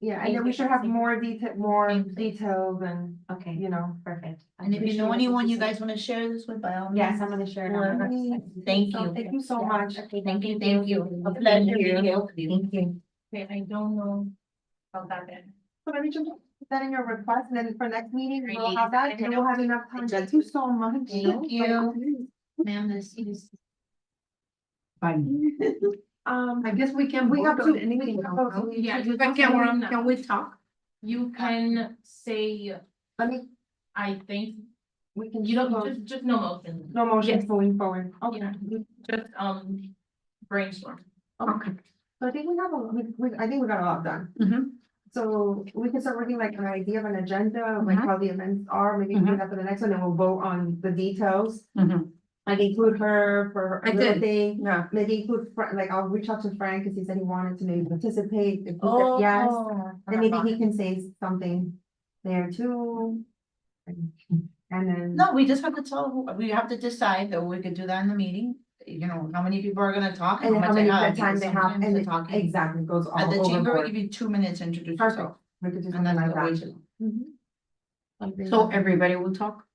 Yeah, and then we should have more details and, Okay, you know. perfect. And if you know anyone you guys wanna share this with, by all means. Yes, I'm gonna share it on. Thank So you. Thank you so much. Okay, Thank you, thank you. A pleasure meeting you. Thank you. Okay, I don't know about that then. So let me just put that in your request, and then for next meeting, we'll Great. have that, and we'll have enough time, thank you so much. Thank you. Ma'am, this is. Fine. I I guess we can We have vote to- on anything we- now, oh, no? Yeah, you But can we talk? You can say, let me, I think, we can. you don't, close. just no motion, No motions Yes. going forward, okay. Yeah. just, brainstorm. Okay. So I think we have I think we got a lot done. Mhm. So we can start working like an idea of an agenda, of like Mhm. how the events are, maybe do that for the next one, and we'll vote on the details. Mhm. Like include her for her I did. thing, Yeah. maybe include, like I'll reach out to Frank, cause he said he wanted to maybe participate, if he said yes. Then maybe he can say something there too. And then. No, we just have to tell, we have to decide that we could do that in the meeting, you know, how many people are gonna talk And and then how how much they many have. time because they have, sometimes and the it talking- exactly goes all At the chamber, we overboard. give you 2 minutes to introduce Perfect. yourself. We could do And something then like go way that. too. Mhm. Something So like- everybody will talk?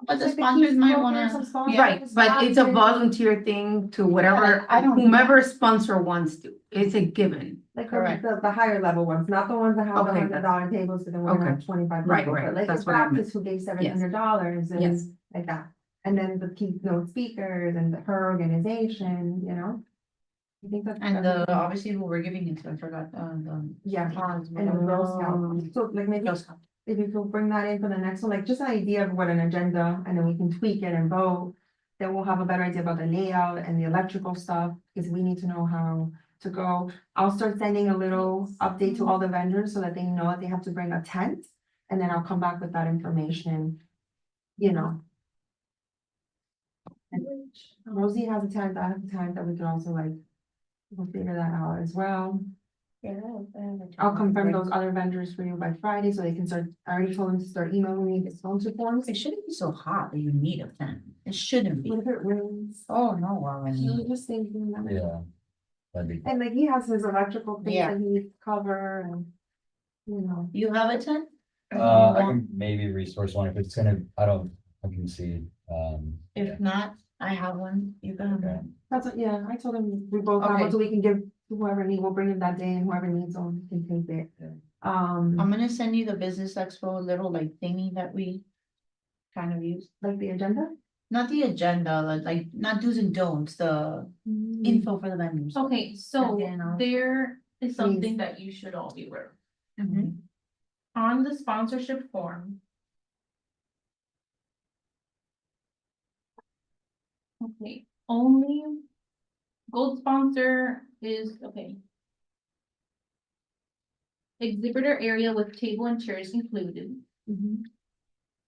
But the Like sponsors key might smokers, wanna, some sponsors, Right, but it's a sponsors. volunteer thing to whatever, I don't- whomever sponsor wants to, it's a given. Like Correct. the higher level ones, not the ones that have the Okay, $100 tables, so then we're gonna have 25 Right, people, right, but like that's it's what I meant. practice who gave $700 and Yes. like that. And then the keynote speakers and her organization, you know? I think that's. and obviously who we're giving it to, I forgot, Yeah, Hans, and the Girl Um, Scouts. So like maybe Girl Scout. if you could bring that in for the next one, like just an idea of what an agenda, and then we can tweak it and vote. Then we'll have a better idea about the layout and the electrical stuff, because we need to know how to go. I'll start sending a little update to all the vendors so that they know that they have to bring a tent. And then I'll come back with that information, you know. And Rosie has a tent, I have a tent that we can also like, we'll figure that out as well. I'll confirm those other vendors for you by Friday, so they can start, I already told them to start emailing me the sponsor forms. It shouldn't be so hot that you need a tent. It shouldn't be. What if it rains? Oh, no, Warren. I'm just thinking that. Yeah. That'd be, And like he has his electrical things Yeah. that he needs to cover and, you know. You have a tent? I can maybe resource one if it's gonna, I can see, yeah. If not, I have one. You can have Okay. one. That's what, yeah, I told him we both have Okay. one, so we can give whoever need, we'll bring it that day and whoever needs them can take it. Yeah. I'm gonna send you the business expo little like thingy that we kind of use. Like the agenda? Not the agenda, like not do's and don'ts, the info for the vendors. Okay, so And then I'll- there is something Please. that you should all be aware of. Mhm. On the sponsorship form. Okay, only gold sponsor is, okay. Exhibitor area with table and chairs included. Mhm.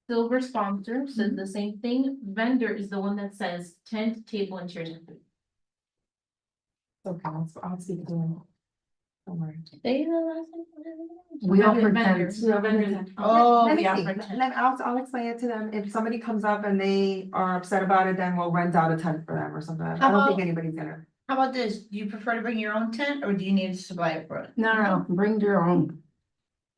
Silver sponsor says the same thing. Vendor is the one that says tent, table and chairs included. Okay, I'll speak to him. Don't worry. They the last one? We offer Vendors, tents. We offer vendors. tents. Oh, Let we me offer see. tents. I'll explain it to them. If somebody comes up and they are upset about it, then we'll rent out a tent for them or something. I How don't think about- anybody's gonna. How about this? Do you prefer to bring your own tent or do you need to supply it for it? No, bring your own.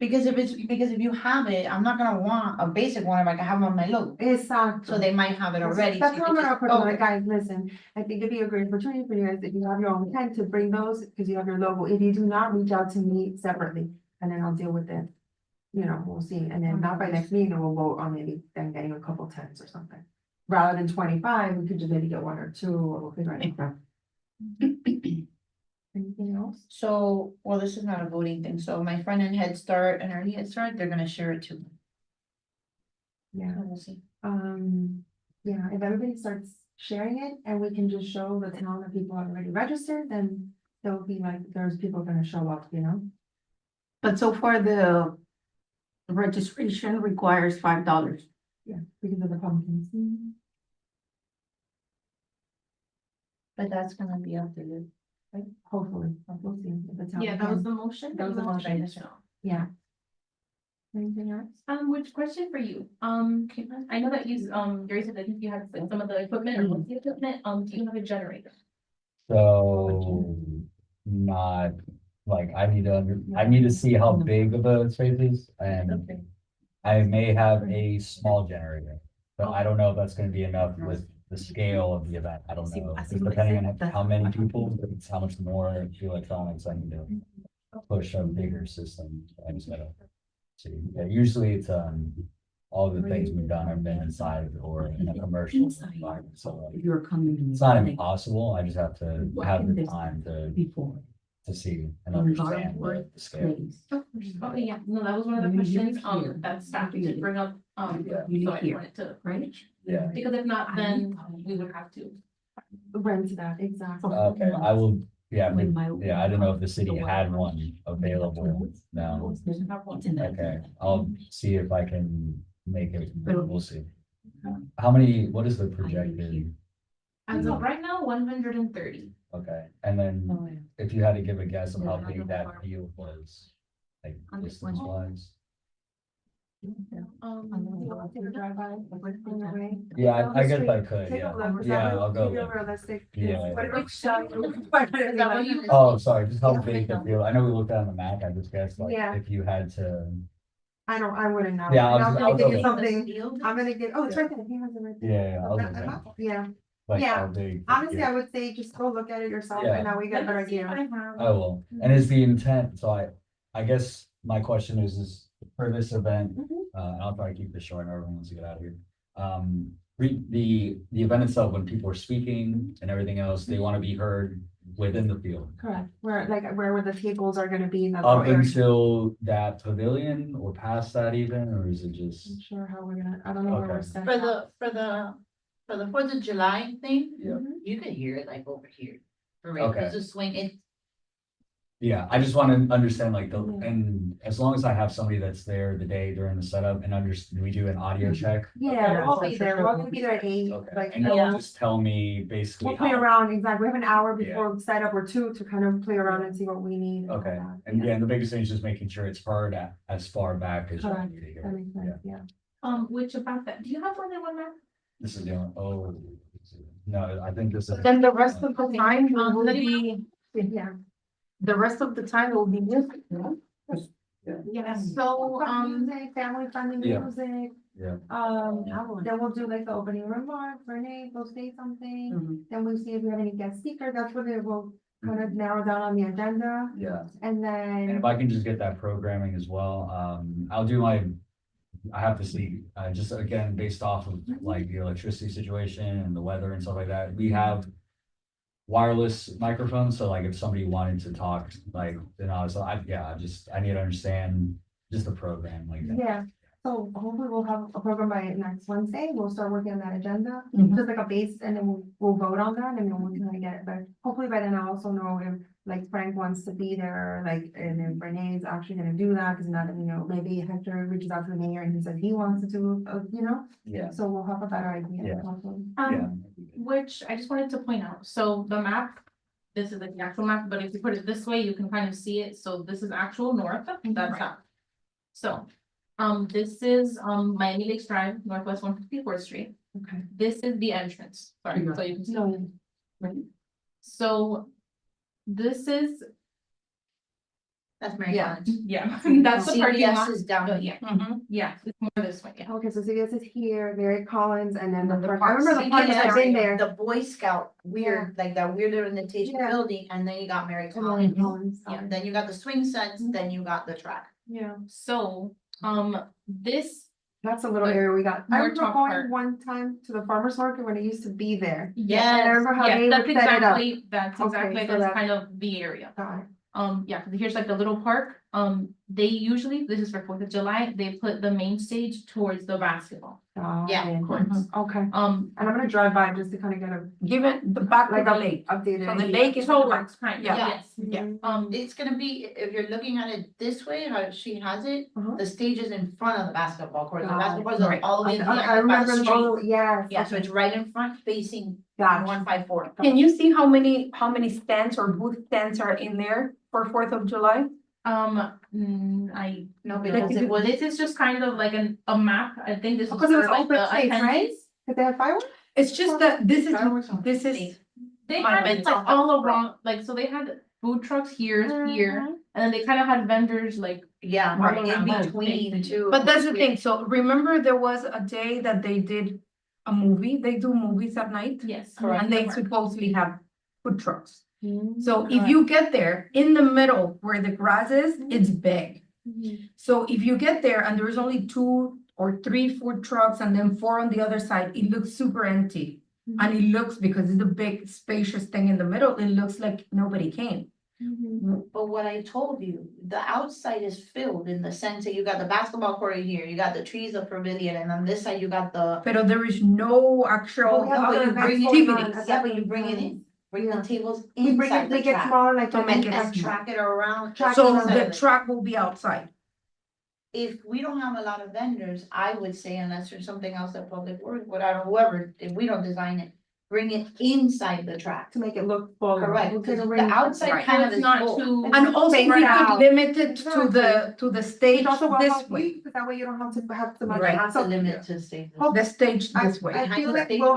Because if you have it, I'm not gonna want a basic one if I can have them on my logo. Exactly. So they might have it already. That's so how you I'm can gonna just- approach it, like, guys, listen, I think it'd be a great opportunity for you guys, if you have your own tent to bring those, because you have your logo, if you do not, reach out to me separately, and then I'll deal with it. You know, we'll see, and then not by next meeting, we'll vote on maybe then getting a couple tents or something. Rather than 25, we could just maybe get one or two, or we'll figure it out. Anything else? So, well, this is not a voting thing, so my friend in Head Start and Early Head Start, they're gonna share it too. Yeah, So we'll see. yeah, if everybody starts sharing it, and we can just show the town that people have already registered, then there'll be like, there's people gonna show up, you know? But so far the registration requires $5. Yeah, because of the pumpkins. But that's gonna be up to you. Right, hopefully, we'll see if the town. Yeah, that was can- the motion. That was the You want to motion. write this down? Yeah. Anything else? Which question for you? I know that you, Gary said that you had like, some of the equipment or most of the equipment, do you have a generator? So, not, like, I need to see how big of a space is, and Okay. I may have a small generator. But I don't know if that's gonna be enough with the scale of the event, I don't know, it's depending on how many people, it's how much more the electronics I need to push a bigger system, I just gotta see, yeah, usually it's, all the things we've done have been inside or in a commercial environment, so like, You're coming. it's not impossible, I just have to have the time Before. to see and understand the scale. Oh, yeah, no, that was one of the You questions, live here. that staff did bring up, Yeah. You so live I here, wanted to, right? Yeah, because if not, then we would have to. Rent that, exactly. okay, I will, yeah, When but- my- yeah, I don't know if the city had one available now. Have one. Okay, I'll see if I can make it, Pero- we'll see. How many, what is the projected, As of right now, 130. okay, and then if you had to give a guess of how big that field was, like On this distance one. wise? Take a drive by, like, on your way. Yeah, Down the I guess I street. could, Take a yeah. look, is Yeah, that I'll go really look. realistic? Yeah. But it looks shiny. Oh, sorry, just help me the field. I know we looked at it on the map, I just guess like Yeah. if you had to, I wouldn't know. Yeah, And I'm gonna I'll give go you look. something, I'm gonna get, oh, it's right there, he has it right there. yeah, I'll look at it. Yeah, Like Yeah. how big. honestly, I would say just go look at it yourself Yeah. and now we get a better idea. I will, and is the intent, so I guess my question is for this event, Mhm. and I'll try to keep this short, and everyone wants to get out of here. The event itself, when people are speaking and everything else, they want to be heard within the field. Correct, where the tables are gonna be in the. Up area. until that pavilion or past that even, or is it I'm just? sure how we're gonna, I don't know where we're Okay. set. For the 4th of July thing, Yeah. you could hear it like over here. For real, 'cause because the swing, it, Yeah, I just want to understand like the, Yeah. and as long as I have somebody that's there the day during the setup and we do an audio check. Yeah, we'll be there, we're gonna be there at 8, Okay, like, and yeah. you'll just tell me basically We'll play how. around, exactly, we have an hour Yeah. before setup or 2 to kind of play around and see what we need. and all Okay, that. and Yeah, again, the biggest thing is just making sure it's heard as far back as you Correct. need to That hear. makes sense, yeah. Which about that, do you have more than one map? This is the only, no, I think this is. Then the rest of the time will let me be, Yeah. the rest of the time will be music, no? Yeah, So, music, family friendly Yeah. music. Yeah. Then we'll do like the opening remarks, Renee will say something, Mhm. then we see if we have any guest speakers, that's what it will kind of narrow down on the agenda. Yeah, And and then, if I can just get that programming as well, I'll do I have to see, just again, based off of like the electricity situation and the weather and stuff like that, we have wireless microphones, so like if somebody wanted to talk, like, I need to understand just the program like that. yeah, so hopefully we'll have a program by next Wednesday, we'll start working on that agenda. Mhm. Just like a base, and then we'll vote on that, and then we can get it, but hopefully by then I'll also know if, like, Frank wants to be there, like, and if Renee's actually gonna do that, because not, maybe Hector reaches out to the mayor and he said he wants to do, Yeah, so we'll have a better idea. Yeah. hopefully. yeah. Which I just wanted to point out, so the map, this is like the actual map, but if you put it this way, you can kind of see it, so this is actual north, that's south. So, this is, Miami Lakes Drive, Northwest 154th Street, Okay. this is the entrance, sorry, so you can see. No, So, this is, that's Mary Yeah. Ellen's. yeah, that's the parking CVS lot, is down but here. yeah, yeah, it's more this way, yeah. okay, so CVS is here, Mary Collins, and then And the the park, I remember the CVS park, I've been there. The Boy Scout, weird, like that weird orientation Yeah. building, and then you got Mary And Mary Collins. Collins, Yeah, sorry. then you got the swing sets, Mhm. then you got the track. Yeah, So, this, that's a little Like, area we got, I more remember top going part. one time to the farmer's market when it used to be there. yes, And I remember how yes, they that's would set it up. that's Okay, exactly, so that's that- kind of the area. Got it. Yeah, 'cause here's like the little park, they usually, this is for 4th of July, they put the main stage towards the basketball. Got Yeah, it. courts. Okay, Um, and I'm gonna drive by just to kind of get a, Given the back of like, the lake, updated. so the idea. lake is tow over. works, kind of, Yeah. yes. Yeah. Mhm. It's gonna be, if you're looking at it this way, how she has it, Uh-huh. the stage is in front of the basketball court. The Got it. basketball is Right. all the way in Okay, the I end by remember, the street. yes. Yeah, so it's right in front facing Gotcha. 154. Can you see how many stands or booth stands are in there for 4th of July? No, because it was, this is just kind of like a map, I think this is. Because it was for, like, open the space, right? attendees. Did they have fireworks? It's just that this Fireworks on. is, They My had men's like office, all bro. around, like, so they had food trucks here, here, Mhm. and then they kind of had vendors like. yeah, Right. right in between too. but that's the thing, so remember there was a day that they did a movie, they do movies at night? Yes. And they supposedly have food trucks. Mhm. So if you get there, in the middle where the grass is, it's big. Mhm. So if you get there and there's only 2 or 3 food trucks and then 4 on the other side, it looks super empty. And it looks, because it's a big spacious thing in the middle, it looks like nobody came. Mhm. But what I told you, the outside is filled in the sense that you got the basketball court here, you got the trees, the pavilion, and on this side you got the. But there is no actual Well, we have No, but other you events bring it, going on activities. at yeah, that but you bring it time. in, bring Yeah. the tables We bring it, inside the make it track. smaller, like. To make it And small. track it around. Track So it the around. track will be outside. If we don't have a lot of vendors, I would say unless there's something else that Public Works, whatever, whoever, if we don't design it, bring it inside the track. To make it look fuller. Correct, We'll because take a the ring- outside Right. kind So of it's is not full. too. And also we Spread could out. limit it to the stage Which also will this help you, way, because that way you don't have to have so much. Right. Not So- to limit to stay. Hope- the stage I, this way. I Behind feel the like stage we'll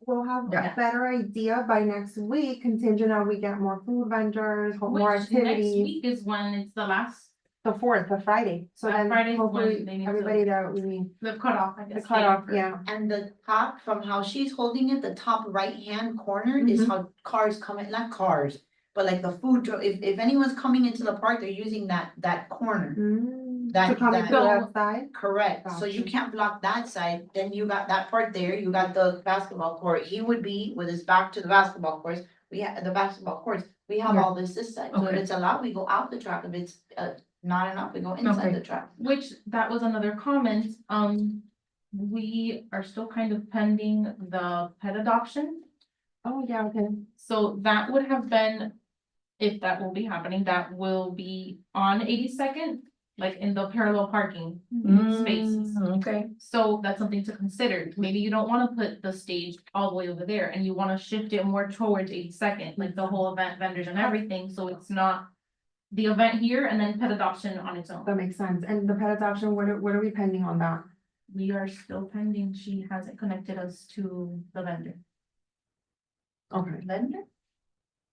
wall. have Yeah. a better idea by next week, contingent on we get more food vendors, more Which next activities. week is when it's the last, The fourth, the Friday, so That then Friday is when hopefully they need to- everybody that we need, the cutoff, I the guess. cutoff, date. yeah. And the top, from how she's holding it, the top right-hand corner is Mhm. how cars come in, not cars, but like the food, if anyone's coming into the park, they're using that corner. To That- come that- into that side, Correct, so you Gotcha. can't block that side, then you got that part there, you got the basketball court, he would be with his back to the basketball course. We have the basketball courts, we have Yeah. all this side, so if Okay. it's allowed, we go out the track, if it's not enough, we go inside Okay. the track. Which, that was another comment, we are still kind of pending the pet adoption. oh, yeah, okay. So that would have been, if that will be happening, that will be on 82nd, like in the parallel parking spaces. Okay, So that's something to consider. Maybe you don't wanna put the stage all the way over there and you wanna shift it more towards 82nd, like the whole event vendors and everything, so it's not the event here and then pet adoption on its own. That makes sense, and the pet adoption, what are we pending on that? We are still pending. She hasn't connected us to the vendor. Okay, Vendor?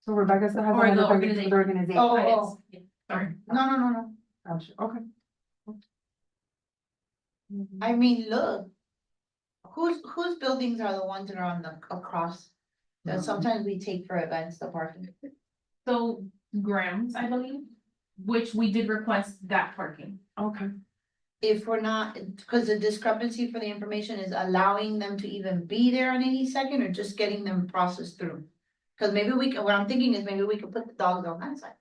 so Rebecca still has. Or the another pending for the organization. organization. Oh, Yes. Sorry. No. Gotcha, okay. I mean, look. Whose buildings are the ones that are on the across? That sometimes we take for events, the parking. So Graham's, I believe, which we did request that parking. Okay, If we're not, because the discrepancy for the information is allowing them to even be there on 82nd or just getting them processed through. Cause maybe we can, what I'm thinking is maybe we could put the dogs on that side,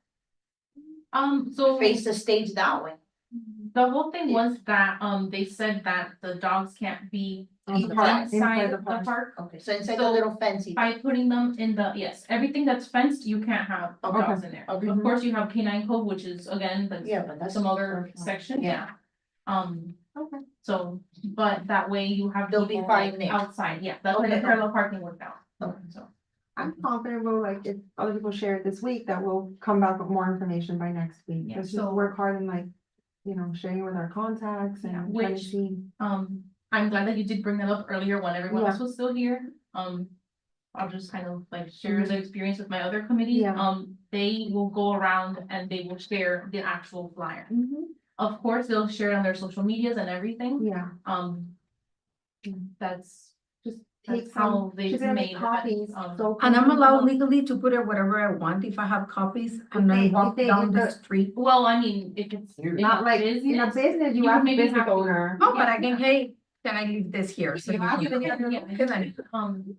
So face the stage that way. the whole thing was that, they said that the dogs can't be On the park, inside the park. Okay, so inside the So, little fancy. By putting them in the, yes, everything that's fenced, you can't have Okay. dogs in there. Okay. Of course, you have Canine Cove, which is again, that's Yeah, but that's some other section, yeah. okay. So, but that way you have They'll be people fine like there. outside, yeah, that's why the Okay. parallel parking worked out. Okay. So, I'm confident we'll, like, if other people share it this week, that we'll come back with more information by next week. Yeah, Let's just so- work hard and like, sharing with our contacts Yeah, and trying to which- see. I'm glad that you did bring that up earlier when everyone else was still here. I'll just kind of like share the experience with my other committees. Yeah. They will go around and they will share the actual flyer. Of course, they'll share it on their social medias and everything. Yeah, That's take That's how some, they've she's gonna make made copies. events, so and I'm allowed comfortable. legally to put it whatever I want if I have copies and they- I walk if they- down if the the- street. well, I mean, if it's Not like, in a business. business, you you have a maybe business have to- owner. No, but I can, hey, can I leave this here? So You have you to, then you have to- Yeah. Okay, then.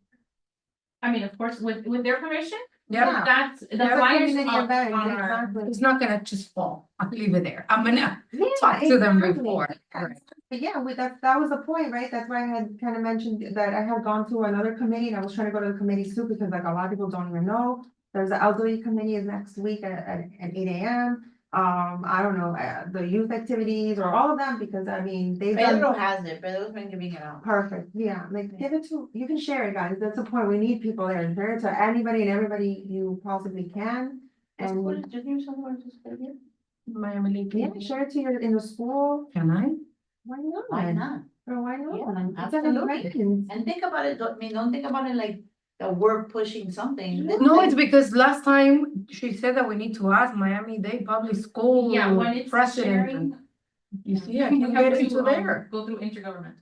I mean, of course, with their permission, Yeah, that's the Yeah, flyers community up event, on our. exactly. it's not gonna just fall. I'll leave it there. I'm gonna Yeah, talk to them exactly. before. Right. But yeah, that was the point, right? That's why I had kind of mentioned that I had gone to another committee and I was trying to go to the committees too, because like a lot of people don't even know. There's the elderly committee is next week at 8 AM. I don't know, the youth activities or all of them, because I mean, they've Pedro done. has it, Pedro's been giving it out. Perfect, yeah, like give it to, you can share it, guys. That's the point. We need people there. Share it to anybody and everybody you possibly can. And Just use someone just put it here. Miami League. yeah, share it to your, in the school. Can I? Why not? Why not? Or why not? Yeah, It's an absolutely. event. And think about it, don't think about it like that we're pushing something. This No, is- it's because last time she said that we need to ask Miami-Dade Public School Yeah, when it's president. sharing. You see, I we can have get to, into there. Go through intergovernment.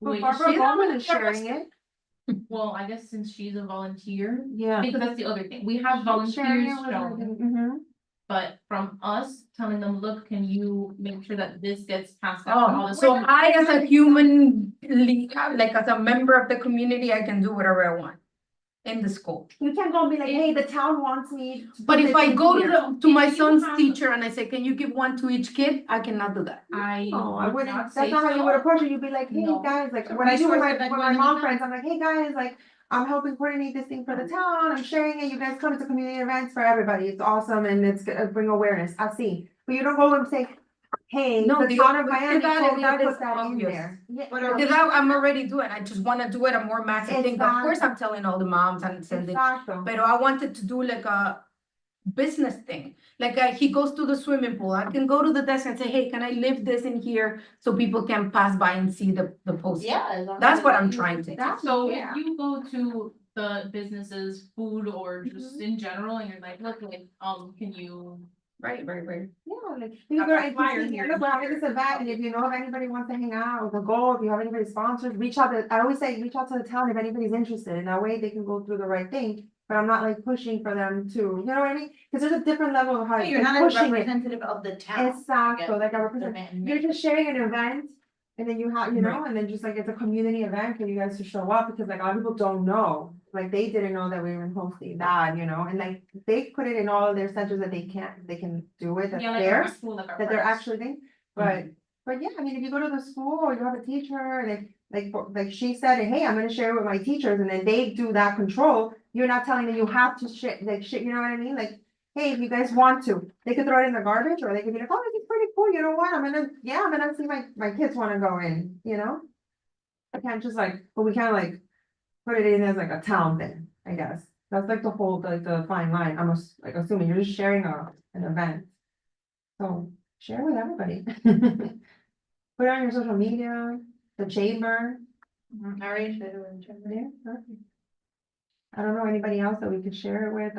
But Which, Barbara Bowman is sharing it. well, I guess since she's a volunteer, Yeah. because that's the other thing, we have Sharing volunteers it with shown. Mhm. But from us telling them, look, can you make sure that this gets passed out to all Oh, the. so I, as a human, like as a member of the community, I can do whatever I want in the school. You can't go and be like, hey, the town wants me. to But put if this I in go to here." the, to my If you son's have- teacher and I say, can you give one to each kid? I cannot do that. I. No, I would wouldn't, not that's say not how you so. would approach it, you'd be like, hey, No. guys, like, So when I do with resources like my when you mom have- friends, I'm like, hey, guys, like, I'm helping coordinate this thing for the town, I'm sharing it, you guys come to community events for everybody, it's awesome, and it's gonna bring awareness, I see. But you don't go and say, hey, No, the the town of obvious- Miami that told is- me that to is put that in obvious. there. Yeah, Because I'm already doing, I just wanna do it a more massive thing, but of course I'm telling all the moms and sending. Exacto. But I wanted to do like a business thing, like he goes to the swimming pool, I can go to the desk and say, hey, can I leave this in here? So people can pass by and see the post. That's what I'm trying to do. That's- So if yeah. you go to the businesses, food, or just Mm-hmm. in general, and you're like, look, like, can you? Right. Yeah, like, you go, and flyer you here. look, we're having this event, and if you know if anybody wants to hang out or go, if you have anybody sponsors, reach out to, I always say, reach out to the town if anybody's interested, and that way they can go through the right thing. But I'm not like pushing for them to, you know what I mean? Cause there's a different level of how You're like, not a pushing it. representative of the town. Exactly, like I represent, you're just sharing an event. And then you have, you know, Right. and then just like it's a community event for you guys to show up, because like a lot of people don't know, like they didn't know that we were hosting that, you know, and like they put it in all of their centers that they can do it, that's Yeah, like our theirs, school, like our that they're parks. actually doing, but yeah, I mean, if you go to the school or you have a teacher, like she said, hey, I'm gonna share with my teachers, and then they do that control, you're not telling them you have to shit, like shit, you know what I mean, like, hey, if you guys want to, they could throw it in the garbage, or they could be like, oh, this is pretty cool, you know what, I'm gonna see my kids wanna go in, you know? I can't just like, but we can't like put it in as like a town thing, I guess. That's like the whole, like the fine line. I'm like assuming you're just sharing an event. So share with everybody. Put it on your social media, the chamber. Already shared it with the chamber. Yeah, perfect. I don't know anybody else that we could share it with.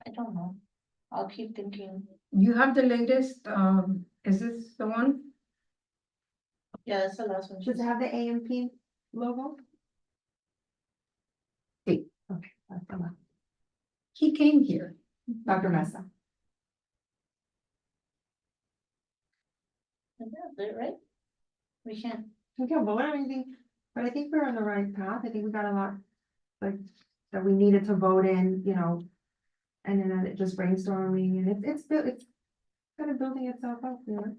I don't know. I'll keep thinking. You have the latest, is this the one? Yeah, that's the last one. Does it have the AMP logo? Sí. Okay, that's the one. He came here. Dr. Mesa. That's it, right? We can't. We can't vote on anything, but I think we're on the right path. I think we got a lot, like, that we needed to vote in, you know. And then it just brainstorming, and it's kind of building itself up, you know.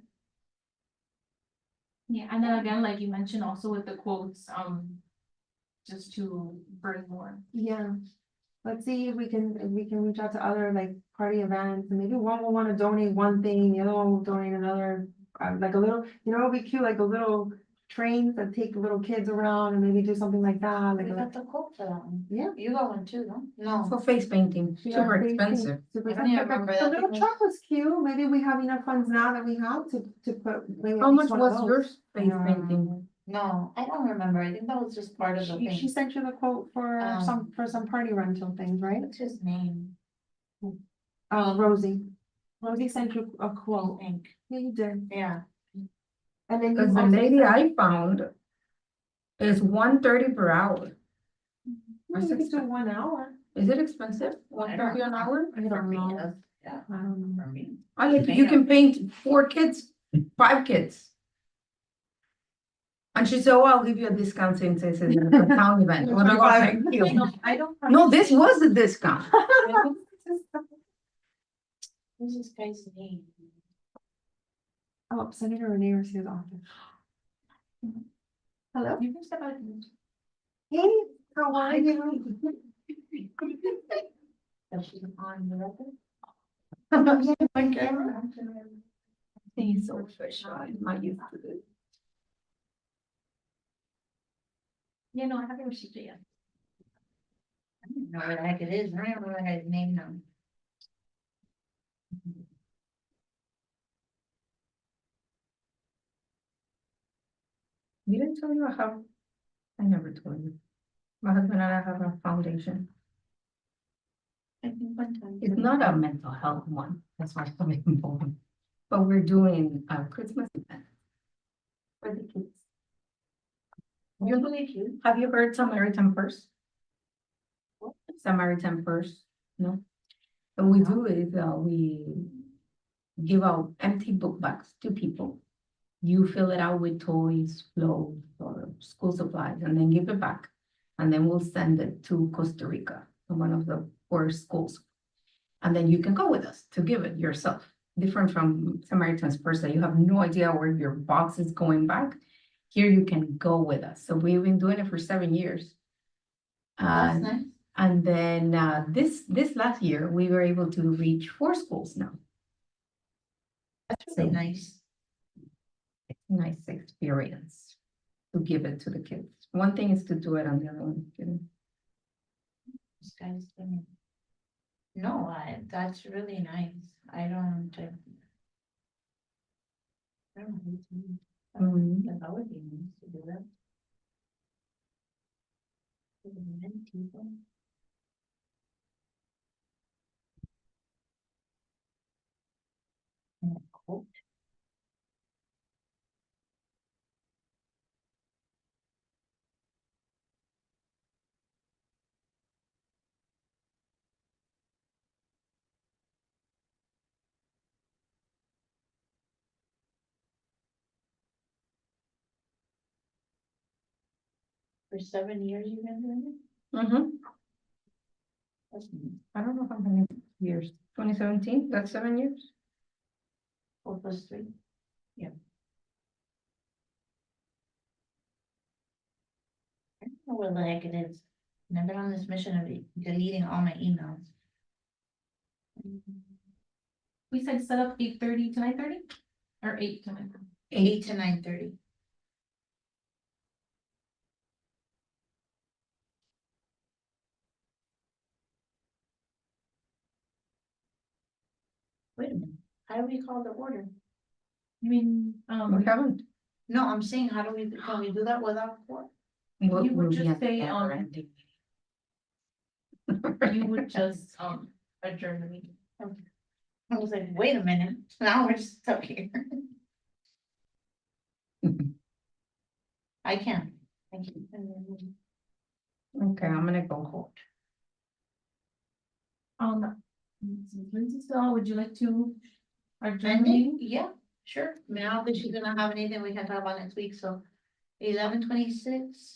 Yeah, and then again, like you mentioned also with the quotes, just to bring more. Yeah. Let's see if we can reach out to other like party events, and maybe one will want to donate one thing, the other one will donate another. Like a little, you know, it'd be cute, like a little trains that take little kids around and maybe do something like that, like We a. got the quote for that one. Yeah. You got one too, no? No. For face painting, Yeah, super they think expensive. super I don't even expensive, but remember the that little because- truck was cute, maybe we have enough funds now that we have to put. maybe How at much least one of was those. yours face painting? No, I don't remember. I think that was just part of the She thing. sent you the quote for some party rental things, right? What's his name? Rosie. Rosie sent you a I quote. think. Yeah, you did. Yeah. And then you. Cause the also lady sent- I found is $130 per hour. Well, you could do 1 hour. Is it expensive? $130 an hour? I don't know. Yeah. I don't know. For me. I like, you can paint 4 kids, 5 kids. And she said, oh, I'll give you a discount since it's a town event. Well, no, thank you. I don't. No, this was a discount. Who's this guy's name? Oh, Senator Ramirez is office. Hello? You can step out. Hey, how are you? She's on the record? On camera. He's so official. I'm not used to this. Yeah, no, I haven't received it yet. I don't know where the heck it is. I don't remember what his name now. Did I tell you I have, I never told you. My husband and I have a foundation. I think one time. It's not a mental health one, that's why I'm involved. But we're doing a Christmas event for the kids. You believe you? Have you heard Samaritan Purse? Samaritan Purse, no? What we do is, we give out empty book bags to people. You fill it out with toys, clothes, or school supplies, and then give it back. And then we'll send it to Costa Rica, to one of the poorest schools. And then you can go with us to give it yourself. Different from Samaritan's Purse, that you have no idea where your box is going back. Here you can go with us. So we've been doing it for 7 years. That's And nice. And then, this last year, we were able to reach 4 schools now. That's really nice. It's a nice experience to give it to the kids. One thing is to do it on their own, you know. This guy's doing. No, that's really nice. I don't. I don't know. Mhm. That would be nice to do that. For the many people. And a coat. For 7 years you've been doing it? Mhm. That's I don't know how many years, 2017, that's 7 years? 4 plus 3. Yeah. I don't know where the heck it is. And I've been on this mission of deleting all my emails. We said set up 8:30 to 9:30? Or 8 to 9:30? 8 to 9:30. Wait a minute, how do we call the order? You mean, We haven't. No, I'm saying, how do we, can we do that without what? We'll- You would we'll be just at the say, never ending. you would just, adjourn the meeting. I was like, wait a minute, now we're stuck here. I can't. Thank you. Okay, I'm gonna go hold. Lindsay, so would you like to adjourn the Ending? meeting? Yeah, sure. I mean, I don't think she's gonna have anything we can talk about next week, so 11:26.